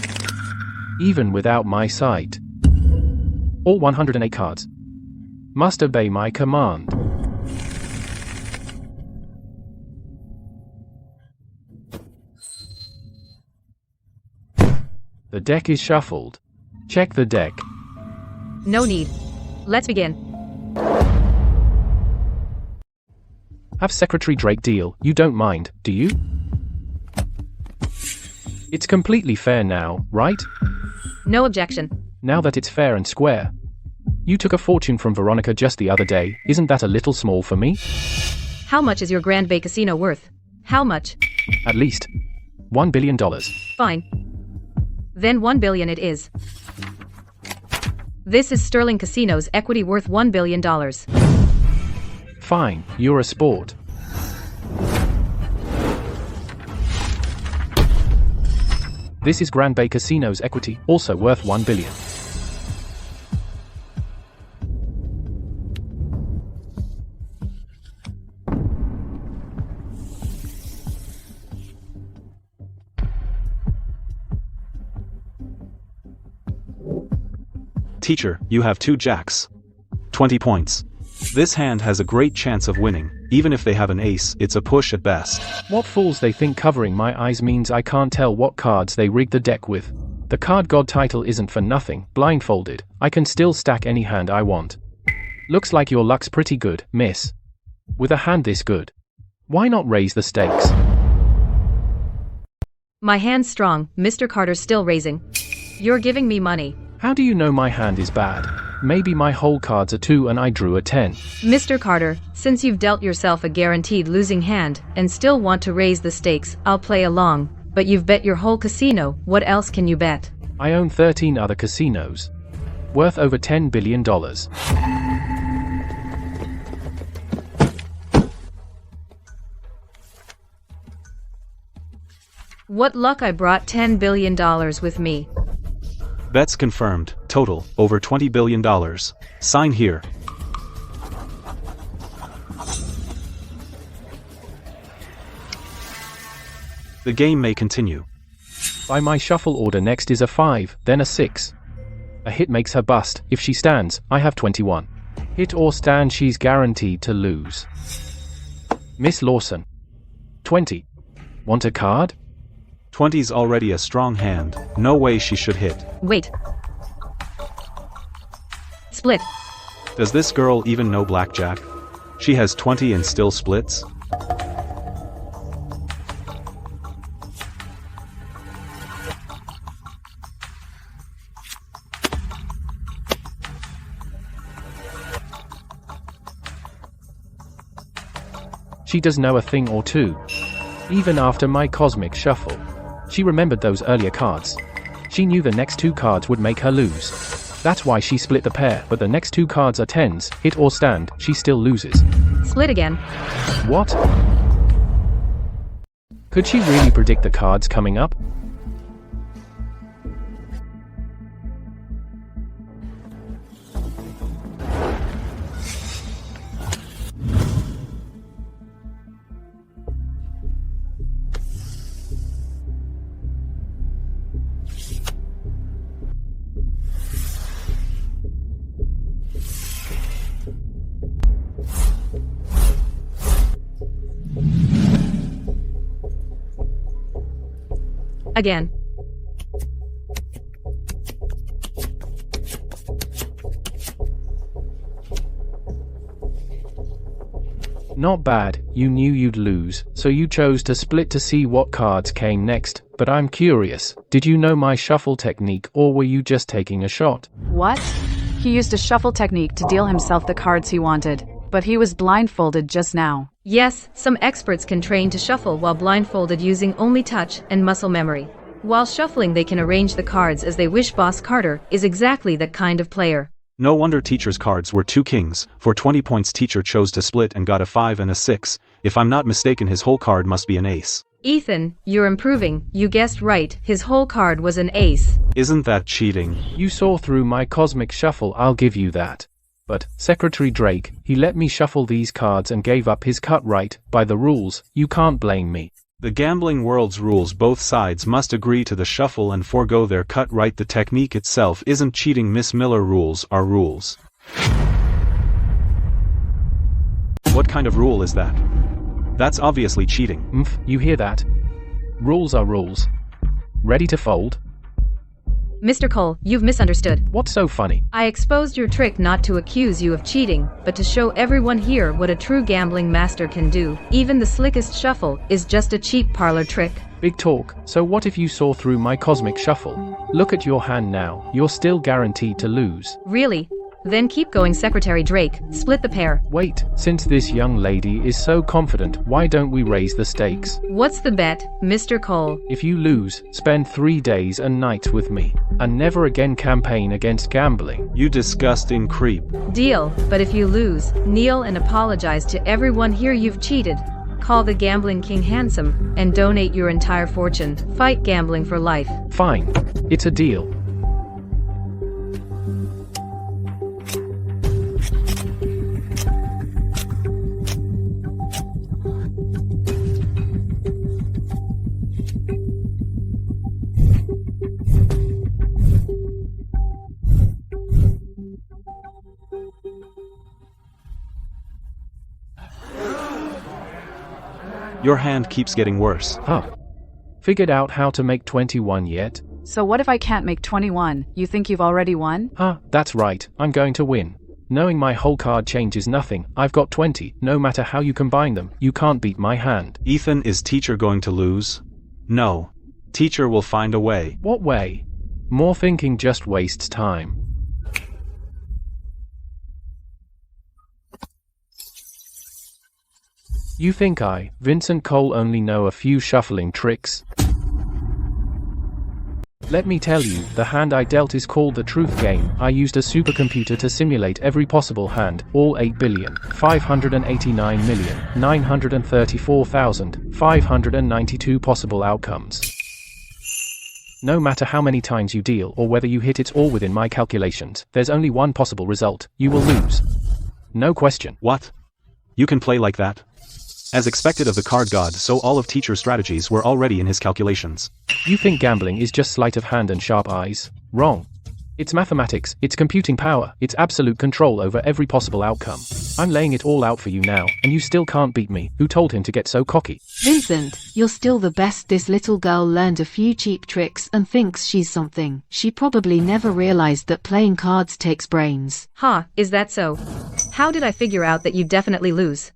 Even without my sight. All 108 cards must obey my command. The deck is shuffled. Check the deck. No need. Let's begin. Have Secretary Drake deal. You don't mind, do you? It's completely fair now, right? No objection. Now that it's fair and square. You took a fortune from Veronica just the other day. Isn't that a little small for me? How much is your Grand Bay casino worth? How much? At least $1 billion. Fine. Then 1 billion it is. This is Sterling Casino's equity worth $1 billion. Fine, you're a sport. This is Grand Bay Casino's equity, also worth 1 billion. Teacher, you have 2 jacks. 20 points. This hand has a great chance of winning. Even if they have an ace, it's a push at best. What fools they think covering my eyes means I can't tell what cards they rigged the deck with. The card god title isn't for nothing. Blindfolded, I can still stack any hand I want. Looks like your luck's pretty good, miss. With a hand this good, why not raise the stakes? My hand's strong, Mr. Carter's still raising. You're giving me money. How do you know my hand is bad? Maybe my whole cards are 2 and I drew a 10. Mr. Carter, since you've dealt yourself a guaranteed losing hand and still want to raise the stakes, I'll play along. But you've bet your whole casino, what else can you bet? I own 13 other casinos, worth over $10 billion. What luck I brought $10 billion with me. Bets confirmed. Total, over $20 billion. Sign here. The game may continue. By my shuffle order next is a 5, then a 6. A hit makes her bust. If she stands, I have 21. Hit or stand, she's guaranteed to lose. Miss Lawson. 20. Want a card? 20's already a strong hand. No way she should hit. Wait. Split. Does this girl even know blackjack? She has 20 and still splits? She does know a thing or two. Even after my cosmic shuffle, she remembered those earlier cards. She knew the next 2 cards would make her lose. That's why she split the pair, but the next 2 cards are 10s, hit or stand, she still loses. Split again. What? Could she really predict the cards coming up? Again. Not bad, you knew you'd lose, so you chose to split to see what cards came next, but I'm curious, did you know my shuffle technique or were you just taking a shot? What? He used a shuffle technique to deal himself the cards he wanted, but he was blindfolded just now. Yes, some experts can train to shuffle while blindfolded using only touch and muscle memory. While shuffling they can arrange the cards as they wish. Boss Carter is exactly that kind of player. No wonder teacher's cards were 2 kings. For 20 points teacher chose to split and got a 5 and a 6. If I'm not mistaken his whole card must be an ace. Ethan, you're improving. You guessed right, his whole card was an ace. Isn't that cheating? You saw through my cosmic shuffle, I'll give you that. But, Secretary Drake, he let me shuffle these cards and gave up his cut right. By the rules, you can't blame me. The gambling world's rules, both sides must agree to the shuffle and forego their cut right. The technique itself isn't cheating. Miss Miller, rules are rules. What kind of rule is that? That's obviously cheating. You hear that? Rules are rules. Ready to fold? Mr. Cole, you've misunderstood. What's so funny? I exposed your trick not to accuse you of cheating, but to show everyone here what a true gambling master can do. Even the slickest shuffle is just a cheap parlor trick. Big talk. So what if you saw through my cosmic shuffle? Look at your hand now. You're still guaranteed to lose. Really? Then keep going, Secretary Drake. Split the pair. Wait, since this young lady is so confident, why don't we raise the stakes? What's the bet, Mr. Cole? If you lose, spend 3 days and nights with me, and never again campaign against gambling. You disgusting creep. Deal, but if you lose, kneel and apologize to everyone here you've cheated. Call the gambling king handsome, and donate your entire fortune. Fight gambling for life. Fine. It's a deal. Your hand keeps getting worse. Huh. Figured out how to make 21 yet? So what if I can't make 21? You think you've already won? Huh, that's right, I'm going to win. Knowing my whole card changes nothing, I've got 20, no matter how you combine them, you can't beat my hand. Ethan, is teacher going to lose? No. Teacher will find a way. What way? More thinking just wastes time. You think I, Vincent Cole, only know a few shuffling tricks? Let me tell you, the hand I dealt is called the truth game. I used a supercomputer to simulate every possible hand, all 8,589,934,592 possible outcomes. No matter how many times you deal or whether you hit, it's all within my calculations. There's only one possible result. You will lose. No question. What? You can play like that? As expected of the card god, so all of teacher's strategies were already in his calculations. You think gambling is just sleight of hand and sharp eyes? Wrong. It's mathematics, it's computing power, it's absolute control over every possible outcome. I'm laying it all out for you now, and you still can't beat me. Who told him to get so cocky? Vincent, you're still the best. This little girl learned a few cheap tricks and thinks she's something. She probably never realized that playing cards takes brains. Ha, is that so? How did I figure out that you definitely lose?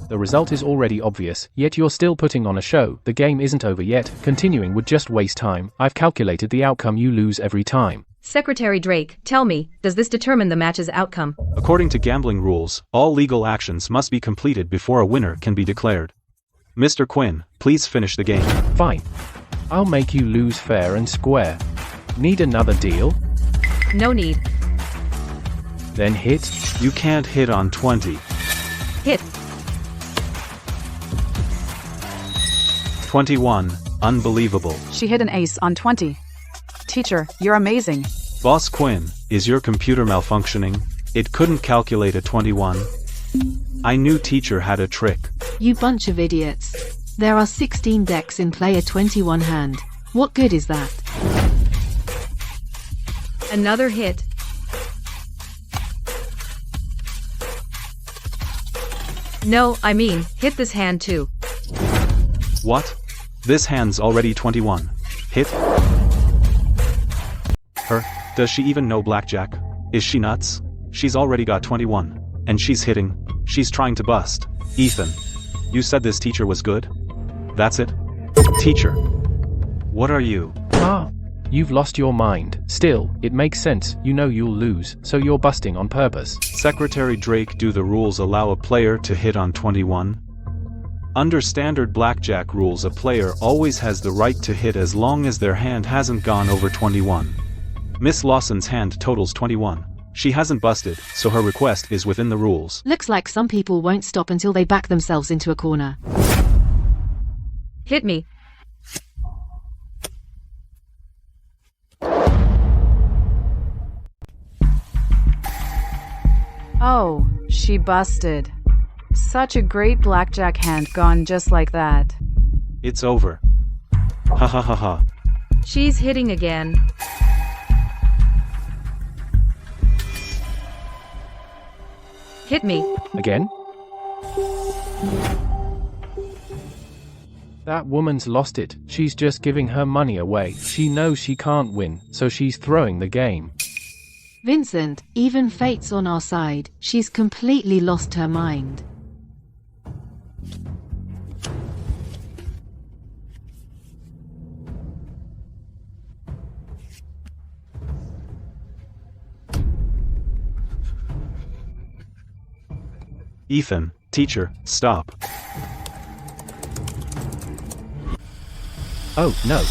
The result is already obvious, yet you're still putting on a show. The game isn't over yet. Continuing would just waste time. I've calculated the outcome. You lose every time. Secretary Drake, tell me, does this determine the match's outcome? According to gambling rules, all legal actions must be completed before a winner can be declared. Mr. Quinn, please finish the game. Fine. I'll make you lose fair and square. Need another deal? No need. Then hit. You can't hit on 20. Hit. 21. Unbelievable. She hit an ace on 20. Teacher, you're amazing. Boss Quinn, is your computer malfunctioning? It couldn't calculate a 21. I knew teacher had a trick. You bunch of idiots. There are 16 decks in play, a 21 hand. What good is that? Another hit. No, I mean, hit this hand too. What? This hand's already 21. Hit? Her? Does she even know blackjack? Is she nuts? She's already got 21. And she's hitting. She's trying to bust. Ethan. You said this teacher was good? That's it? Teacher. What are you? Ah. You've lost your mind. Still, it makes sense. You know you'll lose, so you're busting on purpose. Secretary Drake, do the rules allow a player to hit on 21? Under standard blackjack rules, a player always has the right to hit as long as their hand hasn't gone over 21. Miss Lawson's hand totals 21. She hasn't busted, so her request is within the rules. Looks like some people won't stop until they back themselves into a corner. Hit me. Oh, she busted. Such a great blackjack hand gone just like that. It's over. Ha ha ha ha. She's hitting again. Hit me. Again? That woman's lost it. She's just giving her money away. She knows she can't win, so she's throwing the game. Vincent, even fate's on our side. She's completely lost her mind. Ethan, teacher, stop. Oh, no.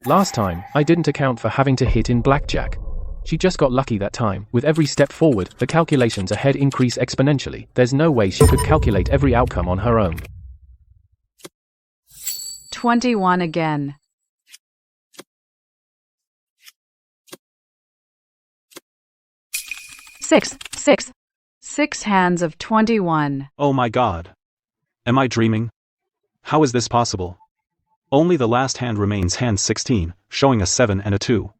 Last time, I didn't account for having to hit in blackjack. She just got lucky that time. With every step forward, the calculations ahead increase exponentially. There's no way she could calculate every outcome on her own. 21 again. Six hands of 21. Oh my god. Am I dreaming? How is this possible? Only the last hand remains, hand 16, showing a 7 and a 2.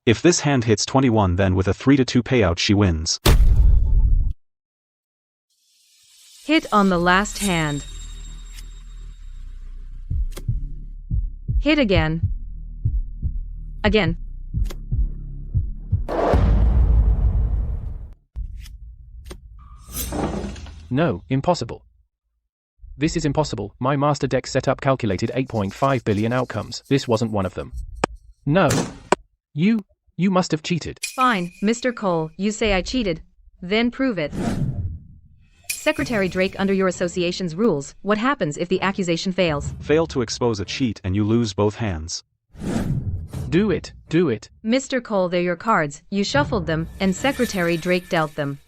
If this hand hits 21, then with a 3-2 payout she wins. Hit on the last hand. Hit again. Again. No, impossible. This is impossible. My master deck setup calculated 8.5 billion outcomes. This wasn't one of them. No. You must have cheated. Fine, Mr. Cole, you say I cheated. Then prove it. Secretary Drake, under your association's rules, what happens if the accusation fails? Fail to expose a cheat and you lose both hands. Do it. Mr. Cole, they're your cards. You shuffled them, and Secretary Drake dealt them.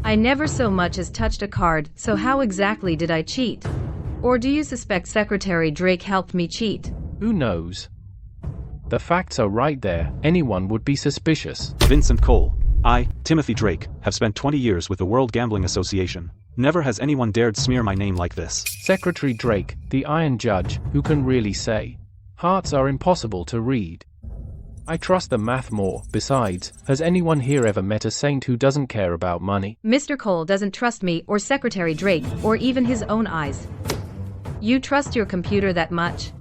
I never so much as touched a card, so how exactly did I cheat? Or do you suspect Secretary Drake helped me cheat? Who knows? The facts are right there. Anyone would be suspicious. Vincent Cole, I, Timothy Drake, have spent 20 years with the World Gambling Association. Never has anyone dared smear my name like this. Secretary Drake, the Iron Judge, who can really say? Hearts are impossible to read. I trust the math more. Besides, has anyone here ever met a saint who doesn't care about money? Mr. Cole doesn't trust me or Secretary Drake, or even his own eyes. You trust your computer that much?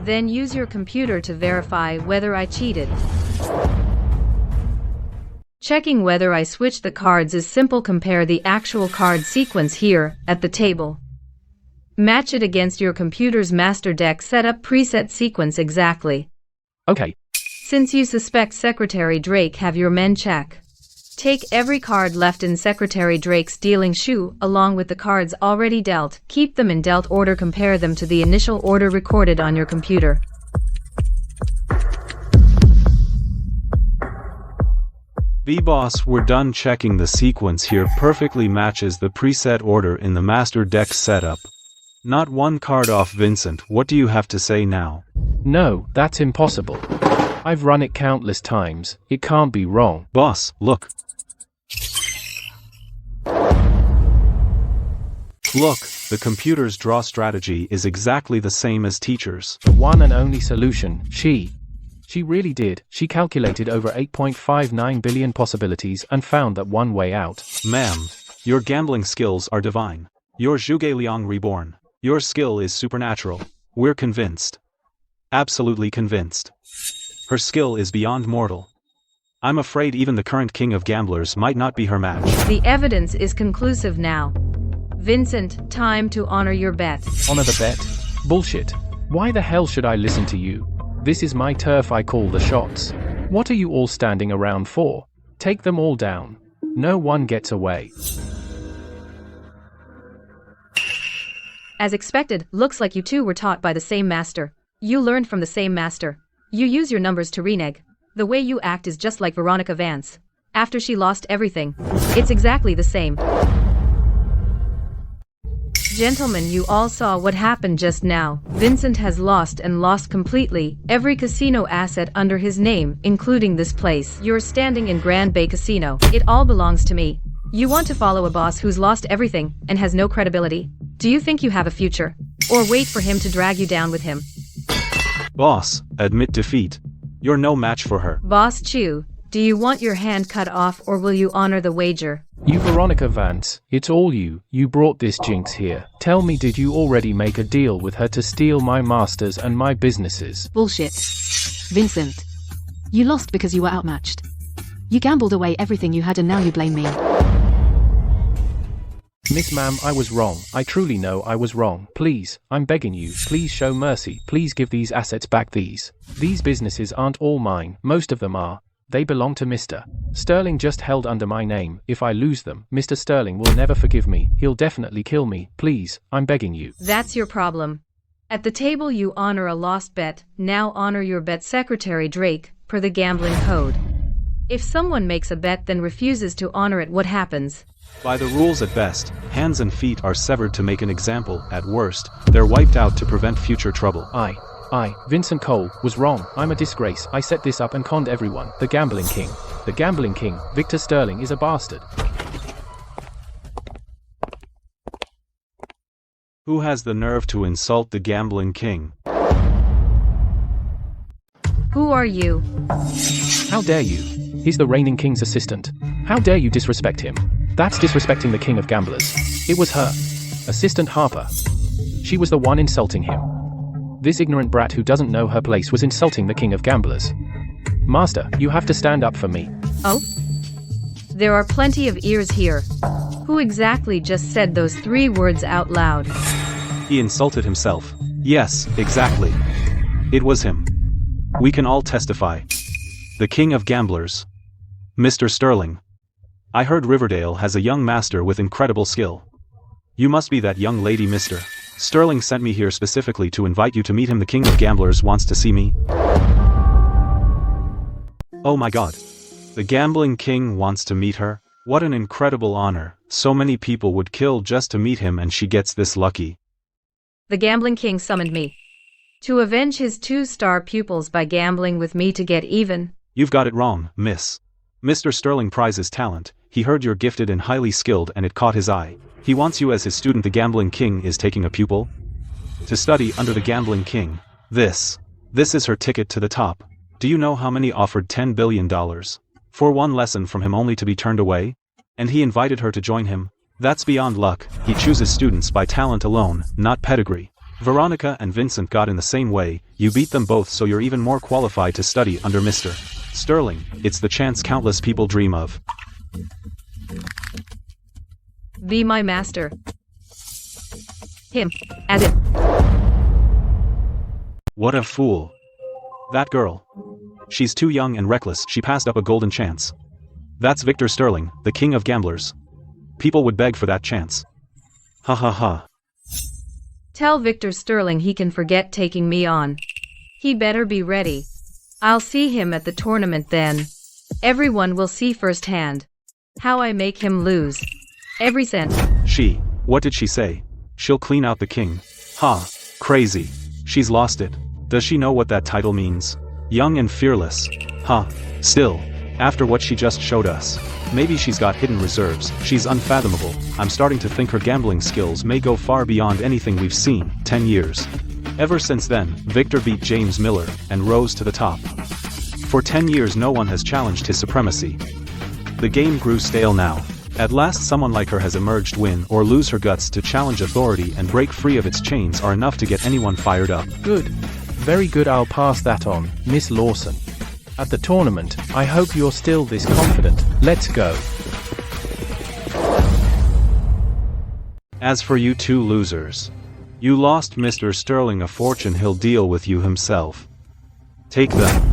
Then use your computer to verify whether I cheated. Checking whether I switched the cards is simple. Compare the actual card sequence here, at the table. Match it against your computer's master deck setup preset sequence exactly. Okay. Since you suspect Secretary Drake, have your men check. Take every card left in Secretary Drake's dealing shoe, along with the cards already dealt. Keep them in dealt order. Compare them to the initial order recorded on your computer. B-Boss, we're done checking. The sequence here perfectly matches the preset order in the master deck setup. Not one card off. Vincent, what do you have to say now? No, that's impossible. I've run it countless times. It can't be wrong. Boss, look. Look, the computer's draw strategy is exactly the same as teachers. The one and only solution, she really did. She calculated over 8.59 billion possibilities and found that one way out. Ma'am, your gambling skills are divine. You're Zhuge Liang reborn. Your skill is supernatural. We're convinced. Absolutely convinced. Her skill is beyond mortal. I'm afraid even the current king of gamblers might not be her match. The evidence is conclusive now. Vincent, time to honor your bet. Honor the bet? Bullshit. Why the hell should I listen to you? This is my turf. I call the shots. What are you all standing around for? Take them all down. No one gets away. As expected, looks like you two were taught by the same master. You learned from the same master. You use your numbers to renege. The way you act is just like Veronica Vance. After she lost everything. It's exactly the same. Gentlemen, you all saw what happened just now. Vincent has lost and lost completely every casino asset under his name, including this place. You're standing in Grand Bay Casino. It all belongs to me. You want to follow a boss who's lost everything and has no credibility? Do you think you have a future? Or wait for him to drag you down with him? Boss, admit defeat. You're no match for her. Boss Chu, do you want your hand cut off or will you honor the wager? You Veronica Vance, it's all you. You brought this jinx here. Tell me, did you already make a deal with her to steal my masters and my businesses? Bullshit. Vincent. You lost because you were outmatched. You gambled away everything you had and now you blame me. Miss Ma'am, I was wrong. I truly know I was wrong. Please, I'm begging you, please show mercy. Please give these assets back. These businesses aren't all mine. Most of them are. They belong to Mr. Sterling, just held under my name. If I lose them, Mr. Sterling will never forgive me. He'll definitely kill me. Please, I'm begging you. That's your problem. At the table you honor a lost bet. Now honor your bet, Secretary Drake, per the gambling code. If someone makes a bet then refuses to honor it, what happens? By the rules at best, hands and feet are severed to make an example. At worst, they're wiped out to prevent future trouble. Vincent Cole, was wrong. I'm a disgrace. I set this up and conned everyone. The gambling king. The gambling king, Victor Sterling, is a bastard. Who has the nerve to insult the gambling king? Who are you? How dare you? He's the reigning king's assistant. How dare you disrespect him? That's disrespecting the king of gamblers. It was her assistant Harper. She was the one insulting him. This ignorant brat who doesn't know her place was insulting the king of gamblers. Master, you have to stand up for me. Oh? There are plenty of ears here. Who exactly just said those 3 words out loud? He insulted himself. Yes, exactly. It was him. We can all testify. The king of gamblers. Mr. Sterling. I heard Riverdale has a young master with incredible skill. You must be that young lady, Mr. Sterling sent me here specifically to invite you to meet him. The king of gamblers wants to see me. Oh my god. The gambling king wants to meet her? What an incredible honor. So many people would kill just to meet him and she gets this lucky. The gambling king summoned me to avenge his 2-star pupils by gambling with me to get even. You've got it wrong, miss. Mr. Sterling prizes talent. He heard you're gifted and highly skilled and it caught his eye. He wants you as his student. The gambling king is taking a pupil to study under the gambling king. This is her ticket to the top. Do you know how many offered $10 billion for one lesson from him only to be turned away? And he invited her to join him. That's beyond luck. He chooses students by talent alone, not pedigree. Veronica and Vincent got in the same way. You beat them both, so you're even more qualified to study under Mr. Sterling. It's the chance countless people dream of. Be my master. Him. As it. What a fool. That girl. She's too young and reckless. She passed up a golden chance. That's Victor Sterling, the king of gamblers. People would beg for that chance. Ha ha ha. Tell Victor Sterling he can forget taking me on. He better be ready. I'll see him at the tournament then. Everyone will see firsthand how I make him lose. Every cent. What did she say? She'll clean out the king. Ha, crazy. She's lost it. Does she know what that title means? Young and fearless. Ha, still. After what she just showed us. Maybe she's got hidden reserves. She's unfathomable. I'm starting to think her gambling skills may go far beyond anything we've seen. 10 years. Ever since then, Victor beat James Miller and rose to the top. For 10 years no one has challenged his supremacy. The game grew stale now. At last someone like her has emerged. Win or lose, her guts to challenge authority and break free of its chains are enough to get anyone fired up. Good. Very good. I'll pass that on, Miss Lawson. At the tournament, I hope you're still this confident. Let's go. As for you two losers, you lost Mr. Sterling a fortune. He'll deal with you himself. Take them.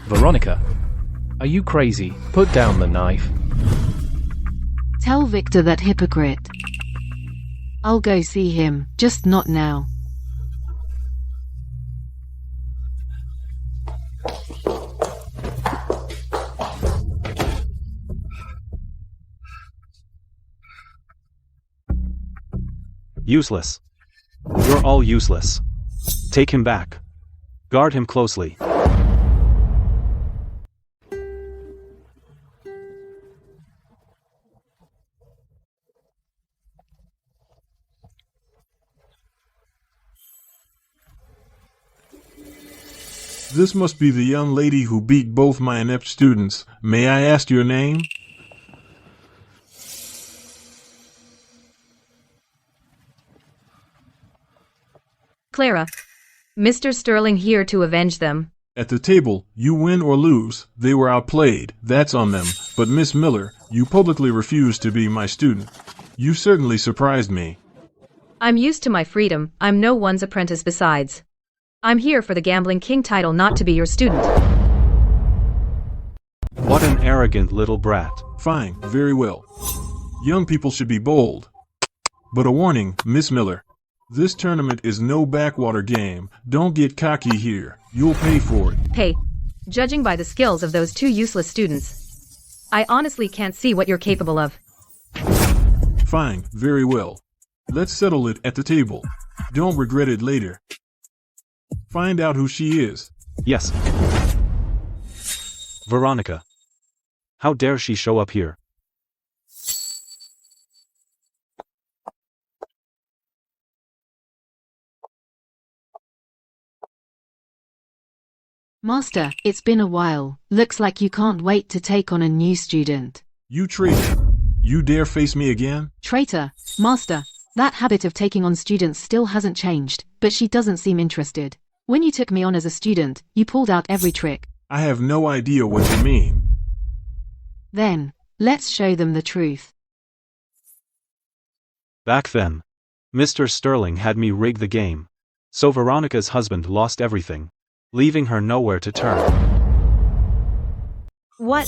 Veronica, are you crazy? Put down the knife. Tell Victor that hypocrite. I'll go see him, just not now. Useless. You're all useless. Take him back. Guard him closely. This must be the young lady who beat both my inept students. May I ask your name? Clara. Mr. Sterling here to avenge them. At the table, you win or lose. They were outplayed. That's on them. But Miss Miller, you publicly refused to be my student. You certainly surprised me. I'm used to my freedom. I'm no one's apprentice besides. I'm here for the Gambling King title, not to be your student. What an arrogant little brat. Fine, very well. Young people should be bold. But a warning, Miss Miller. This tournament is no backwater game. Don't get cocky here. You'll pay for it. Hey, judging by the skills of those two useless students, I honestly can't see what you're capable of. Fine, very well. Let's settle it at the table. Don't regret it later. Find out who she is. Yes. Veronica. How dare she show up here? Master, it's been a while. Looks like you can't wait to take on a new student. You traitor. You dare face me again? Traitor, Master, that habit of taking on students still hasn't changed, but she doesn't seem interested. When you took me on as a student, you pulled out every trick. I have no idea what you mean. Then, let's show them the truth. Back then, Mr. Sterling had me rig the game. So Veronica's husband lost everything, leaving her nowhere to turn. What?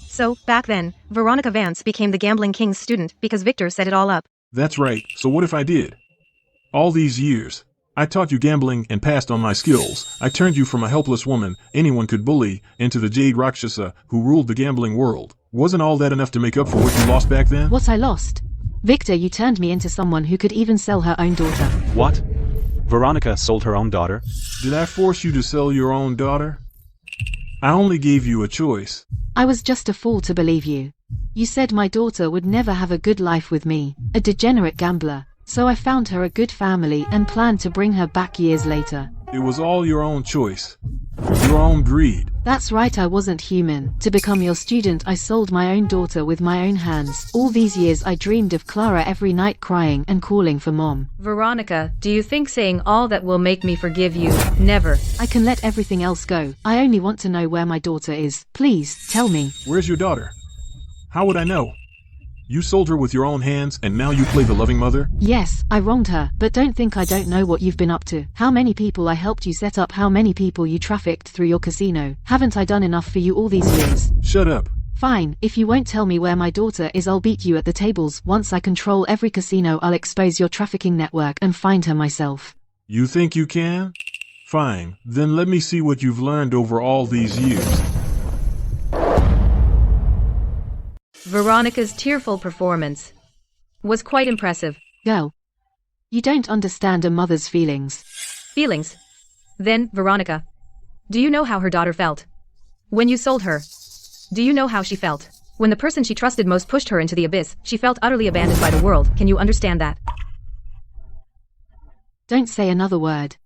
So, back then, Veronica Vance became the Gambling King's student because Victor set it all up. That's right, so what if I did? All these years, I taught you gambling and passed on my skills. I turned you from a helpless woman anyone could bully into the Jade Rakshasa who ruled the gambling world. Wasn't all that enough to make up for what you lost back then? What I lost? Victor, you turned me into someone who could even sell her own daughter. What? Veronica sold her own daughter? Did I force you to sell your own daughter? I only gave you a choice. I was just a fool to believe you. You said my daughter would never have a good life with me, a degenerate gambler. So I found her a good family and planned to bring her back years later. It was all your own choice. Your own greed. That's right, I wasn't human. To become your student, I sold my own daughter with my own hands. All these years I dreamed of Clara every night, crying and calling for mom. Veronica, do you think saying all that will make me forgive you? Never. I can let everything else go. I only want to know where my daughter is. Please, tell me. Where's your daughter? How would I know? You sold her with your own hands, and now you play the loving mother? Yes, I wronged her, but don't think I don't know what you've been up to. How many people I helped you set up, how many people you trafficked through your casino. Haven't I done enough for you all these years? Shut up. Fine, if you won't tell me where my daughter is, I'll beat you at the tables. Once I control every casino, I'll expose your trafficking network and find her myself. You think you can? Fine, then let me see what you've learned over all these years. Veronica's tearful performance was quite impressive. Girl, you don't understand a mother's feelings. Feelings? Then, Veronica, do you know how her daughter felt when you sold her? Do you know how she felt when the person she trusted most pushed her into the abyss? She felt utterly abandoned by the world. Can you understand that? Don't say another word.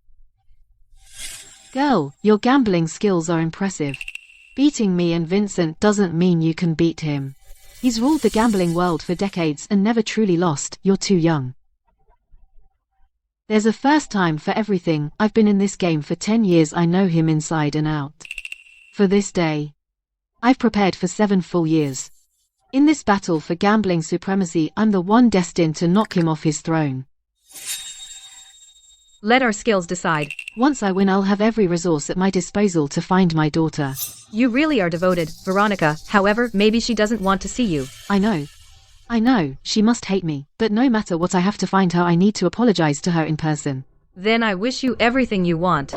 Girl, your gambling skills are impressive. Beating me and Vincent doesn't mean you can beat him. He's ruled the gambling world for decades and never truly lost. You're too young. There's a first time for everything. I've been in this game for 10 years. I know him inside and out. For this day, I've prepared for 7 full years. In this battle for gambling supremacy, I'm the one destined to knock him off his throne. Let our skills decide. Once I win, I'll have every resource at my disposal to find my daughter. You really are devoted, Veronica. However, maybe she doesn't want to see you. I know, she must hate me, but no matter what, I have to find her. I need to apologize to her in person. Then I wish you everything you want.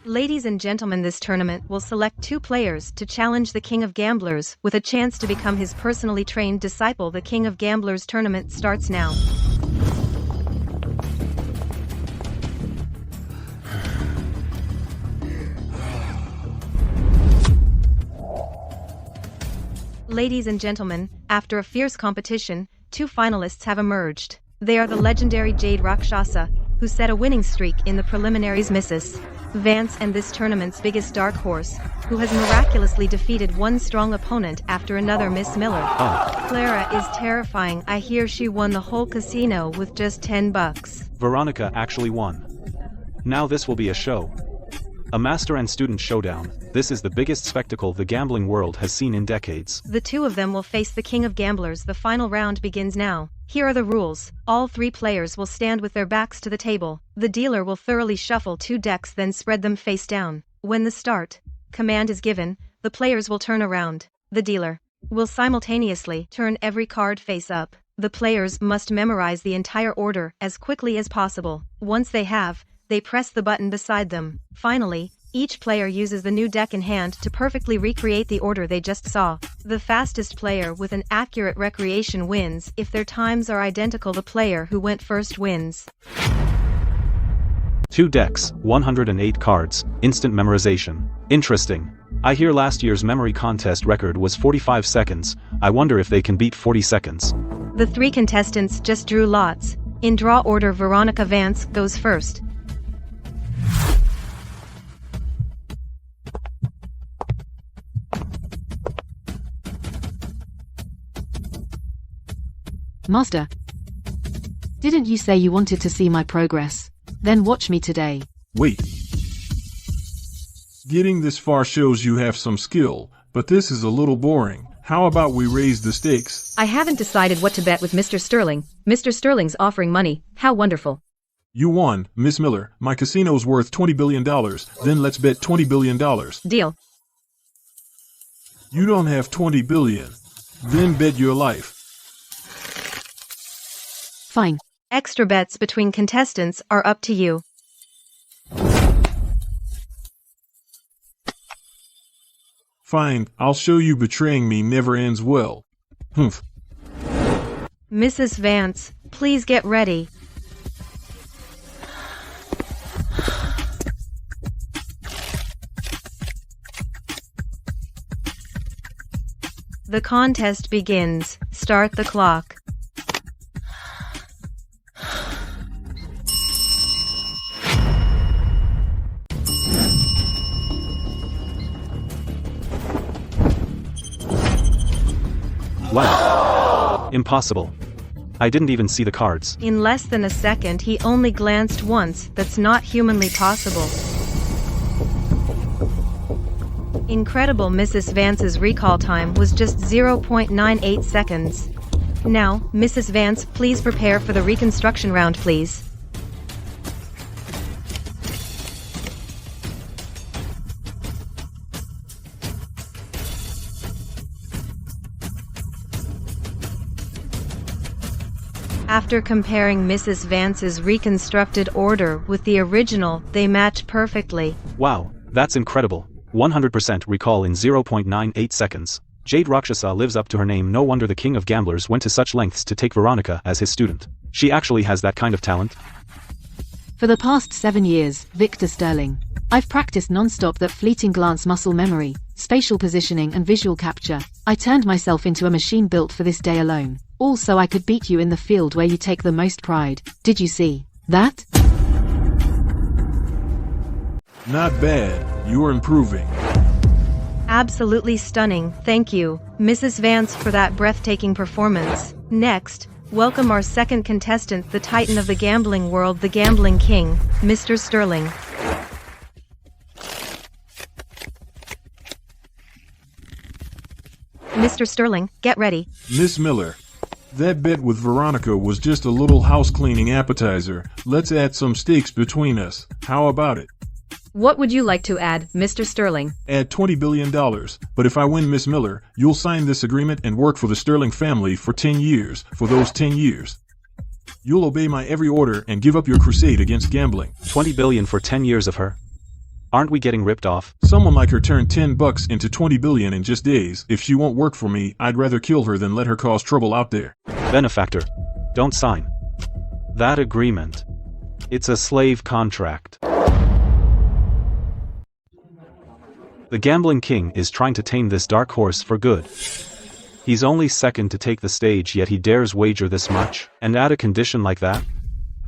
Ladies and gentlemen, this tournament will select 2 players to challenge the King of Gamblers with a chance to become his personally trained disciple. The King of Gamblers tournament starts now. Ladies and gentlemen, after a fierce competition, 2 finalists have emerged. They are the legendary Jade Rakshasa, who set a winning streak in the preliminaries, Mrs. Vance, and this tournament's biggest dark horse, who has miraculously defeated one strong opponent after another, Miss Miller. Clara is terrifying. I hear she won the whole casino with just $10. Veronica actually won. Now this will be a show. A master and student showdown. This is the biggest spectacle the gambling world has seen in decades. The 2 of them will face the King of Gamblers. The final round begins now. Here are the rules. All 3 players will stand with their backs to the table. The dealer will thoroughly shuffle 2 decks, then spread them face down. When the start command is given, the players will turn around. The dealer will simultaneously turn every card face up. The players must memorize the entire order as quickly as possible. Once they have, they press the button beside them. Finally, each player uses the new deck in hand to perfectly recreate the order they just saw. The fastest player with an accurate recreation wins. If their times are identical, the player who went first wins. 2 decks, 108 cards, instant memorization. Interesting. I hear last year's memory contest record was 45 seconds. I wonder if they can beat 40 seconds. The 3 contestants just drew lots. In draw order, Veronica Vance goes first. Master, didn't you say you wanted to see my progress? Then watch me today. Wait. Getting this far shows you have some skill, but this is a little boring. How about we raise the stakes? I haven't decided what to bet with Mr. Sterling. Mr. Sterling's offering money. How wonderful. You won, Miss Miller. My casino's worth $20 billion. Then let's bet $20 billion. Deal. You don't have $20 billion. Then bet your life. Fine. Extra bets between contestants are up to you. Fine, I'll show you betraying me never ends well. Humph. Mrs. Vance, please get ready. The contest begins. Start the clock. Wow. Impossible. I didn't even see the cards. In less than a second, he only glanced once. That's not humanly possible. Incredible. Mrs. Vance's recall time was just 0.98 seconds. Now, Mrs. Vance, please prepare for the reconstruction round, please. After comparing Mrs. Vance's reconstructed order with the original, they match perfectly. Wow, that's incredible. 100% recall in 0.98 seconds. Jade Rakshasa lives up to her name. No wonder the king of gamblers went to such lengths to take Veronica as his student. She actually has that kind of talent. For the past 7 years, Victor Sterling. I've practiced non-stop that fleeting glance muscle memory, spatial positioning and visual capture. I turned myself into a machine built for this day alone. Also, I could beat you in the field where you take the most pride. Did you see that? Not bad. You're improving. Absolutely stunning. Thank you, Mrs. Vance, for that breathtaking performance. Next, welcome our second contestant, the titan of the gambling world, the gambling king, Mr. Sterling. Mr. Sterling, get ready. Miss Miller, that bet with Veronica was just a little house-cleaning appetizer. Let's add some stakes between us. How about it? What would you like to add, Mr. Sterling? Add $20 billion. But if I win, Miss Miller, you'll sign this agreement and work for the Sterling family for 10 years. For those 10 years, you'll obey my every order and give up your crusade against gambling. 20 billion for 10 years of her. Aren't we getting ripped off? Someone like her turned $10 into 20 billion in just days. If she won't work for me, I'd rather kill her than let her cause trouble out there. Benefactor, don't sign that agreement. It's a slave contract. The gambling king is trying to tame this dark horse for good. He's only second to take the stage, yet he dares wager this much, and add a condition like that?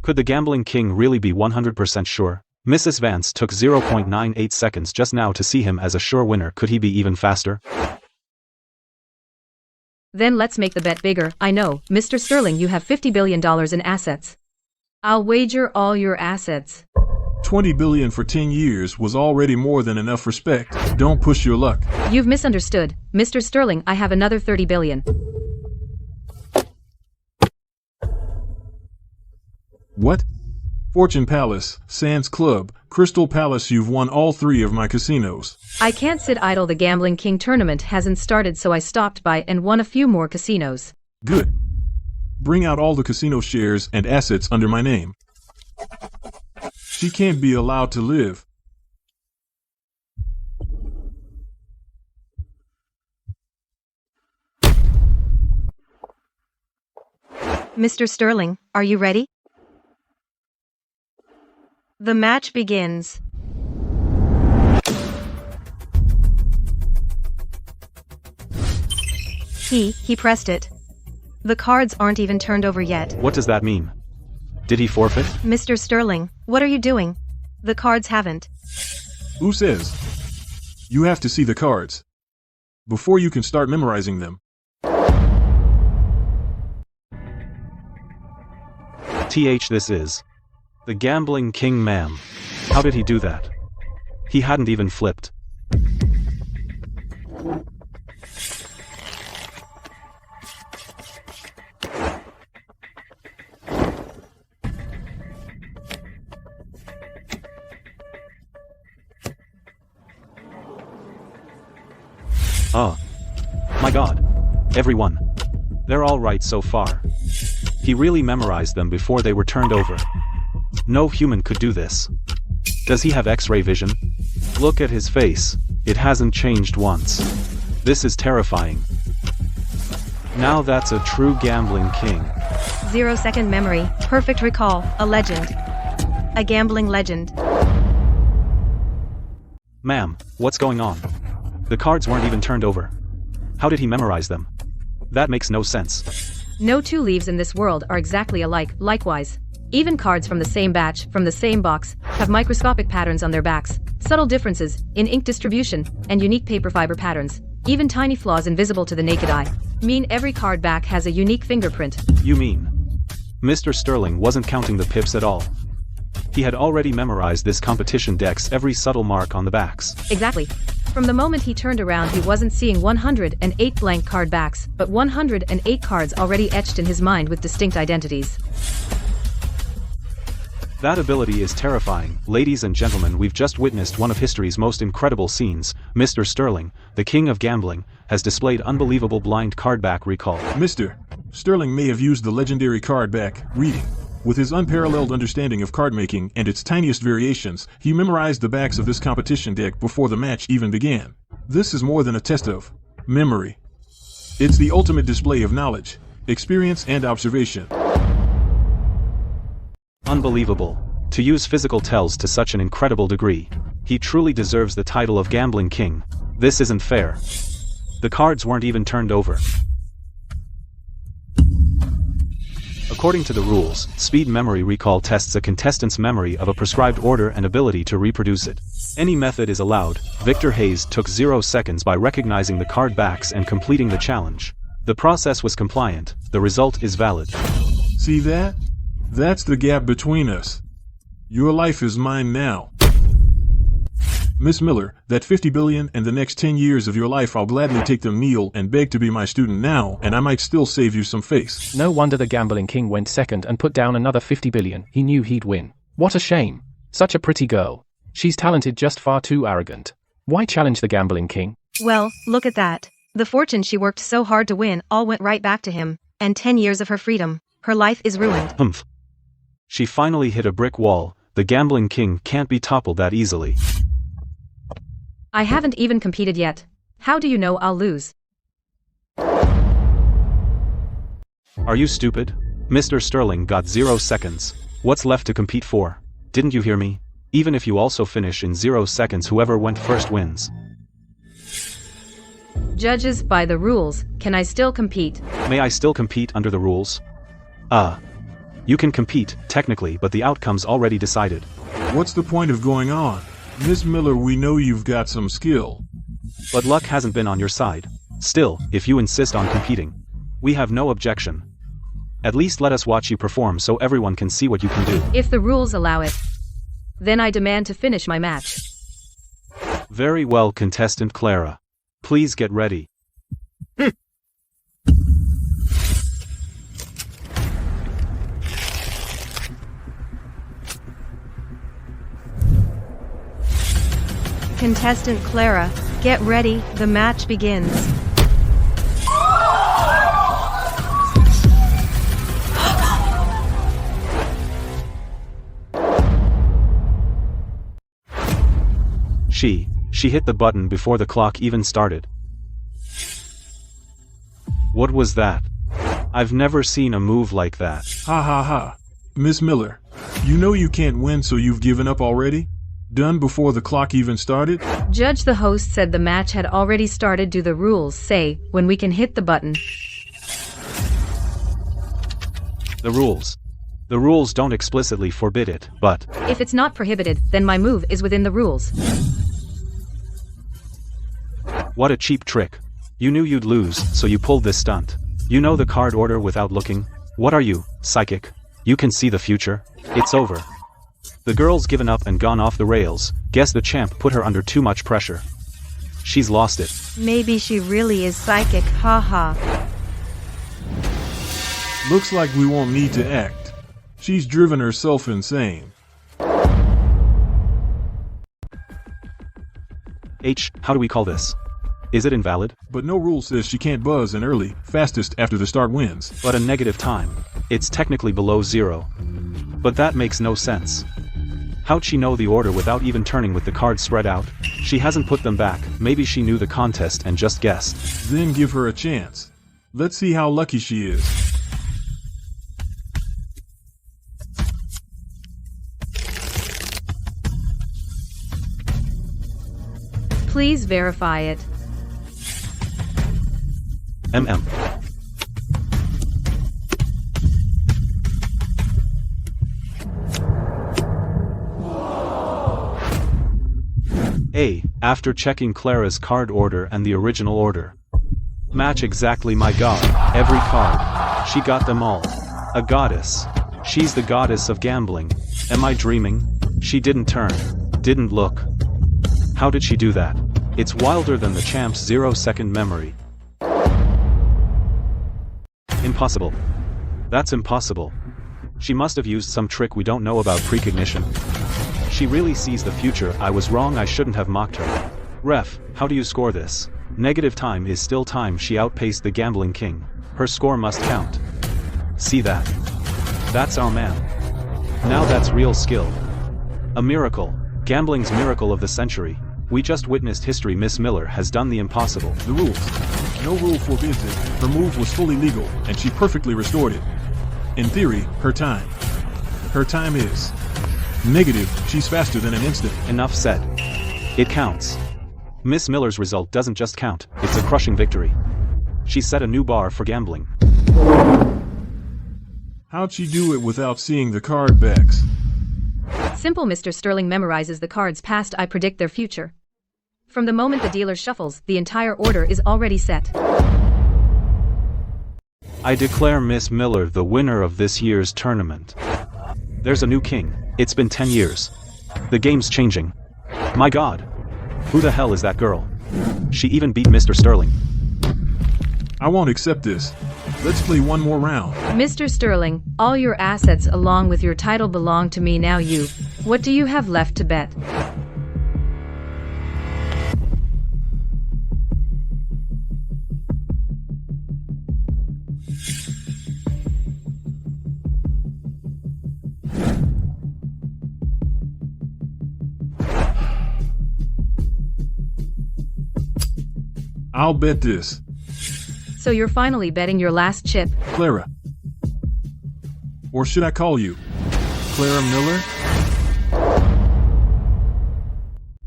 Could the gambling king really be 100% sure? Mrs. Vance took 0.98 seconds just now to see him as a sure winner. Could he be even faster? Then let's make the bet bigger. I know, Mr. Sterling, you have $50 billion in assets. I'll wager all your assets. 20 billion for 10 years was already more than enough respect. Don't push your luck. You've misunderstood. Mr. Sterling, I have another 30 billion. What? Fortune Palace, Sands Club, Crystal Palace, you've won all 3 of my casinos. I can't sit idle. The Gambling King tournament hasn't started, so I stopped by and won a few more casinos. Good. Bring out all the casino shares and assets under my name. She can't be allowed to live. Mr. Sterling, are you ready? The match begins. He pressed it. The cards aren't even turned over yet. What does that mean? Did he forfeit? Mr. Sterling, what are you doing? The cards haven't. Who says? You have to see the cards before you can start memorizing them. This is the Gambling King, ma'am. How did he do that? He hadn't even flipped. Oh. My God. Everyone. They're all right so far. He really memorized them before they were turned over. No human could do this. Does he have X-ray vision? Look at his face. It hasn't changed once. This is terrifying. Now that's a true Gambling King. 0-second memory, perfect recall, a legend. A gambling legend. Ma'am, what's going on? The cards weren't even turned over. How did he memorize them? That makes no sense. No 2 leaves in this world are exactly alike. Likewise, even cards from the same batch, from the same box, have microscopic patterns on their backs, subtle differences in ink distribution, and unique paper fiber patterns. Even tiny flaws invisible to the naked eye mean every card back has a unique fingerprint. You mean Mr. Sterling wasn't counting the pips at all? He had already memorized this competition deck's every subtle mark on the backs. Exactly. From the moment he turned around, he wasn't seeing 108 blank card backs, but 108 cards already etched in his mind with distinct identities. That ability is terrifying. Ladies and gentlemen, we've just witnessed one of history's most incredible scenes. Mr. Sterling, the king of gambling, has displayed unbelievable blind card back recall. Mr. Sterling may have used the legendary card back reading. With his unparalleled understanding of card making and its tiniest variations, he memorized the backs of this competition deck before the match even began. This is more than a test of memory. It's the ultimate display of knowledge, experience, and observation. Unbelievable. To use physical tells to such an incredible degree. He truly deserves the title of Gambling King. This isn't fair. The cards weren't even turned over. According to the rules, speed memory recall tests a contestant's memory of a prescribed order and ability to reproduce it. Any method is allowed. Victor Hayes took 0 seconds by recognizing the card backs and completing the challenge. The process was compliant. The result is valid. See that? That's the gap between us. Your life is mine now. Miss Miller, that 50 billion and the next 10 years of your life, I'll gladly take them, kneel and beg to be my student now, and I might still save you some face. No wonder the Gambling King went second and put down another 50 billion. He knew he'd win. What a shame. Such a pretty girl. She's talented, just far too arrogant. Why challenge the Gambling King? Well, look at that. The fortune she worked so hard to win all went right back to him, and 10 years of her freedom. Her life is ruined. Humph. She finally hit a brick wall. The Gambling King can't be toppled that easily. I haven't even competed yet. How do you know I'll lose? Are you stupid? Mr. Sterling got 0 seconds. What's left to compete for? Didn't you hear me? Even if you also finish in 0 seconds, whoever went first wins. Judges, by the rules, can I still compete? May I still compete under the rules? You can compete, technically, but the outcome's already decided. What's the point of going on? Miss Miller, we know you've got some skill. But luck hasn't been on your side. Still, if you insist on competing, we have no objection. At least let us watch you perform so everyone can see what you can do. If the rules allow it, then I demand to finish my match. Very well, contestant Clara. Please get ready. Contestant Clara, get ready, the match begins. She hit the button before the clock even started. What was that? I've never seen a move like that. Ha ha ha. Miss Miller, you know you can't win, so you've given up already? Done before the clock even started? Judge, the host said the match had already started. Do the rules say when we can hit the button? The rules don't explicitly forbid it, but If it's not prohibited, then my move is within the rules. what a cheap trick. You knew you'd lose, so you pulled this stunt. You know the card order without looking? What are you, psychic? You can see the future? It's over. The girl's given up and gone off the rails. Guess the champ put her under too much pressure. She's lost it. Maybe she really is psychic, haha. Looks like we won't need to act. She's driven herself insane. How do we call this? Is it invalid? But no rule says she can't buzz in early, fastest after the start wins. But a negative time. It's technically below 0. But that makes no sense. How'd she know the order without even turning with the cards spread out? She hasn't put them back. Maybe she knew the contest and just guessed. Then give her a chance. Let's see how lucky she is. Please verify it. After checking Clara's card order and the original order. Match exactly, my god. Every card. She got them all. A goddess. She's the goddess of gambling. Am I dreaming? She didn't turn. Didn't look. How did she do that? It's wilder than the champ's 0-second memory. Impossible. That's impossible. She must have used some trick we don't know about, precognition. She really sees the future. I was wrong, I shouldn't have mocked her. Ref, how do you score this? Negative time is still time. She outpaced the gambling king. Her score must count. See that? That's our man. Now that's real skill. A miracle. Gambling's miracle of the century. We just witnessed history. Miss Miller has done the impossible. The rules. No rule forbids it. Her move was fully legal, and she perfectly restored it. In theory, her time. Her time is negative. She's faster than an instant. Enough said. It counts. Miss Miller's result doesn't just count, it's a crushing victory. She set a new bar for gambling. How'd she do it without seeing the card backs? Simple. Mr. Sterling memorizes the cards past. I predict their future. From the moment the dealer shuffles, the entire order is already set. I declare Miss Miller the winner of this year's tournament. There's a new king. It's been 10 years. The game's changing. My god. Who the hell is that girl? She even beat Mr. Sterling. I won't accept this. Let's play one more round. Mr. Sterling, all your assets along with your title belong to me now. What do you have left to bet? I'll bet this. So you're finally betting your last chip? Clara. Or should I call you Clara Miller?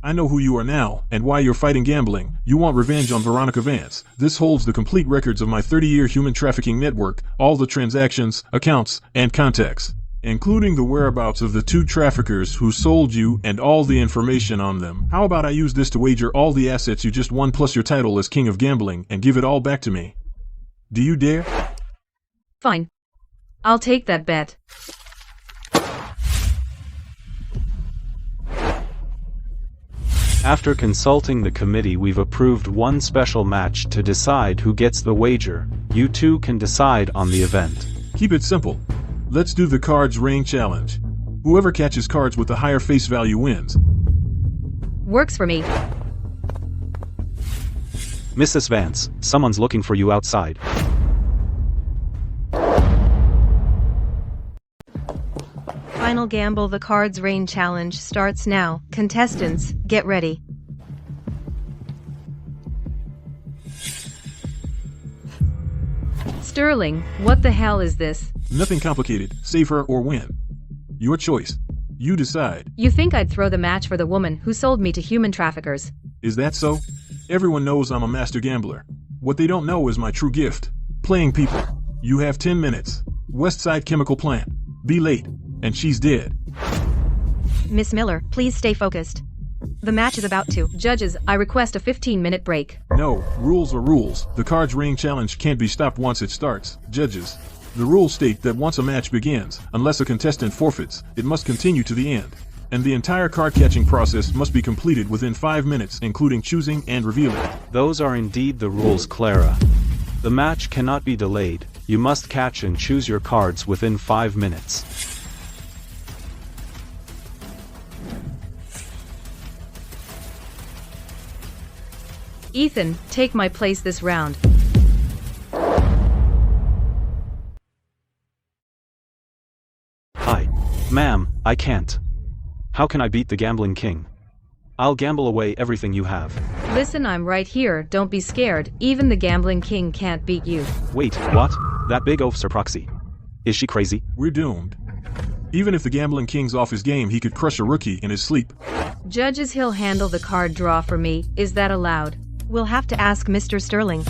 I know who you are now, and why you're fighting gambling. You want revenge on Veronica Vance. This holds the complete records of my 30-year human trafficking network, all the transactions, accounts, and contacts, including the whereabouts of the 2 traffickers who sold you and all the information on them. How about I use this to wager all the assets you just won plus your title as king of gambling and give it all back to me? Do you dare? Fine. I'll take that bet. After consulting the committee, we've approved one special match to decide who gets the wager. You two can decide on the event. Keep it simple. Let's do the cards rain challenge. Whoever catches cards with the higher face value wins. Works for me. Mrs. Vance, someone's looking for you outside. Final Gamble the Cards Rain Challenge starts now. Contestants, get ready. Sterling, what the hell is this? Nothing complicated. Save her or win. Your choice. You decide. You think I'd throw the match for the woman who sold me to human traffickers? Is that so? Everyone knows I'm a master gambler. What they don't know is my true gift. Playing people. You have 10 minutes. Westside Chemical Plant. Be late. And she's dead. Miss Miller, please stay focused. The match is about to. Judges, I request a 15-minute break. No, rules are rules. The Cards Ring Challenge can't be stopped once it starts. Judges. The rules state that once a match begins, unless a contestant forfeits, it must continue to the end. And the entire card-catching process must be completed within 5 minutes, including choosing and revealing. Those are indeed the rules, Clara. The match cannot be delayed. You must catch and choose your cards within 5 minutes. Ethan, take my place this round. Hi. Ma'am, I can't. How can I beat the Gambling King? I'll gamble away everything you have. Listen, I'm right here, don't be scared. Even the Gambling King can't beat you. Wait, what? That big oaf's her proxy. Is she crazy? We're doomed. Even if the Gambling King's off his game, he could crush a rookie in his sleep. Judges, he'll handle the card draw for me. Is that allowed? We'll have to ask Mr. Sterling.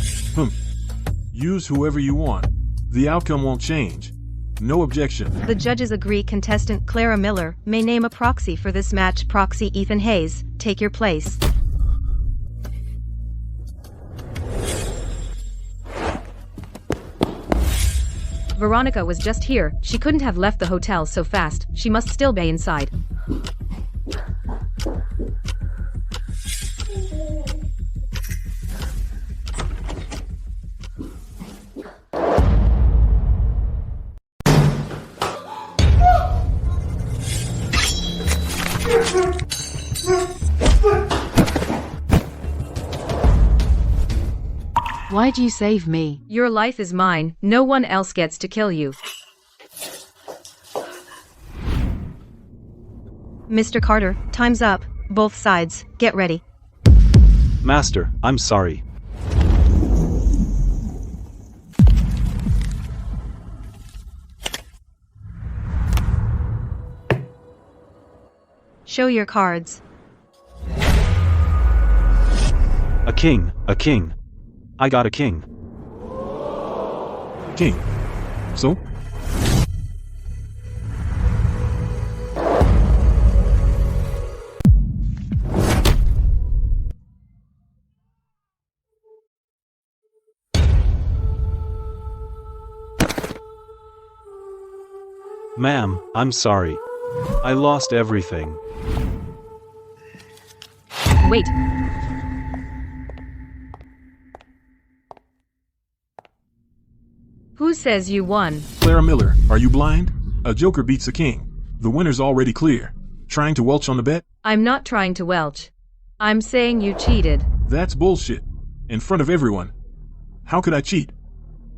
Use whoever you want. The outcome won't change. No objection. The judges agree contestant Clara Miller may name a proxy for this match. Proxy Ethan Hayes, take your place. Veronica was just here. She couldn't have left the hotel so fast. She must still be inside. Why'd you save me? Your life is mine. No one else gets to kill you. Mr. Carter, time's up. Both sides, get ready. Master, I'm sorry. Show your cards. A king, a king. I got a king. King. So? Ma'am, I'm sorry. I lost everything. Wait. Who says you won? Clara Miller, are you blind? A joker beats a king. The winner's already clear. Trying to welch on the bet? I'm not trying to welch. I'm saying you cheated. That's bullshit. In front of everyone. How could I cheat?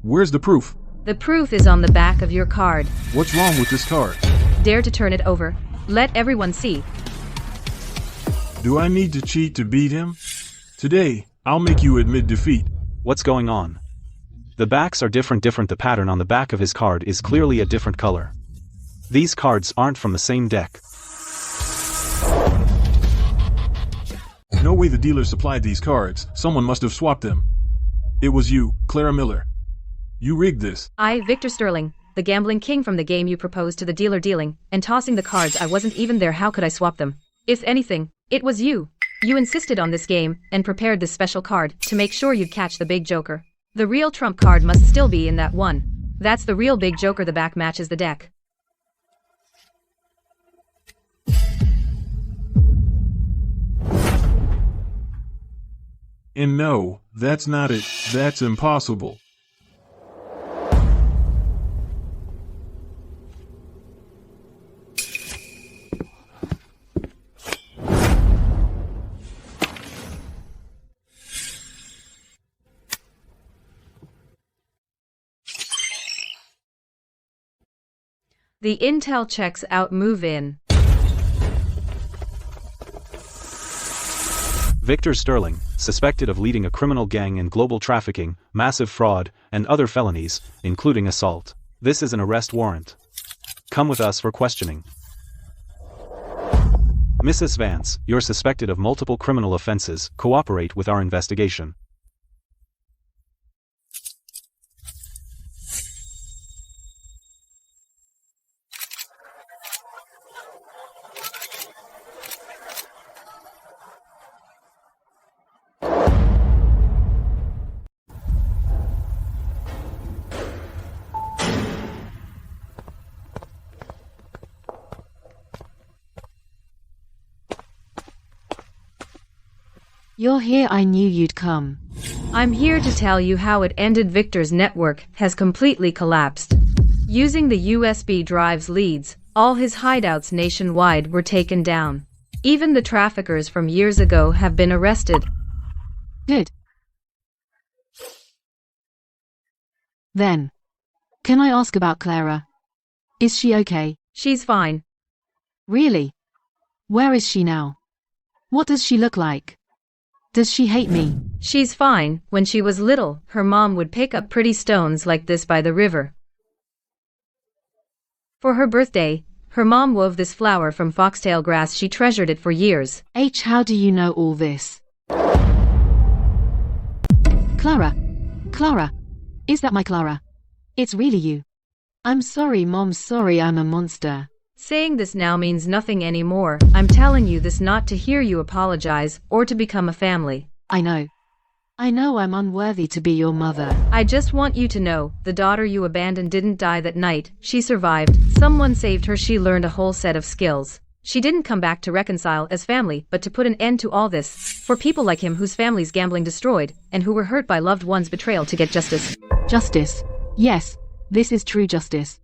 Where's the proof? The proof is on the back of your card. What's wrong with this card? Dare to turn it over. Let everyone see. Do I need to cheat to beat him? Today, I'll make you admit defeat. What's going on? The backs are different. The pattern on the back of his card is clearly a different color. These cards aren't from the same deck. No way the dealer supplied these cards. Someone must have swapped them. It was you, Clara Miller. You rigged this. I, Victor Sterling, the Gambling King from the game you proposed to the dealer dealing, and tossing the cards. I wasn't even there. How could I swap them? If anything, it was you. You insisted on this game, and prepared this special card, to make sure you'd catch the big joker. The real trump card must still be in that one. That's the real big joker. The back matches the deck. And no, that's not it. That's impossible. The intel checks out, move in. Victor Sterling, suspected of leading a criminal gang in global trafficking, massive fraud, and other felonies, including assault. This is an arrest warrant. Come with us for questioning. Mrs. Vance, you're suspected of multiple criminal offenses. Cooperate with our investigation. You're here, I knew you'd come. I'm here to tell you how it ended. Victor's network has completely collapsed. Using the USB drive's leads, all his hideouts nationwide were taken down. Even the traffickers from years ago have been arrested. Good. Then, can I ask about Clara? Is she okay? She's fine. Really? Where is she now? What does she look like? Does she hate me? She's fine. When she was little, her mom would pick up pretty stones like this by the river. For her birthday, her mom wove this flower from foxtail grass. She treasured it for years. How do you know all this? Clara. Clara. Is that my Clara? It's really you. I'm sorry, Mom, sorry, I'm a monster. Saying this now means nothing anymore. I'm telling you this not to hear you apologize or to become a family. I know. I know I'm unworthy to be your mother. I just want you to know, the daughter you abandoned didn't die that night. She survived. Someone saved her. She learned a whole set of skills. She didn't come back to reconcile as family, but to put an end to all this. For people like him whose families gambling destroyed, and who were hurt by loved ones' betrayal to get justice. Justice. Yes, this is true justice.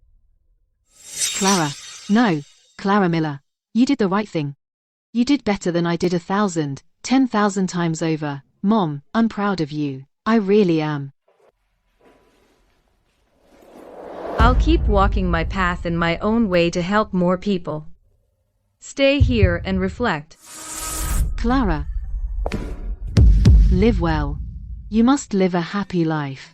Clara. No, Clara Miller. You did the right thing. You did better than I did 1,000, 10,000 times over. Mom, I'm proud of you. I really am. I'll keep walking my path in my own way to help more people. Stay here and reflect. Clara. Live well. You must live a happy life.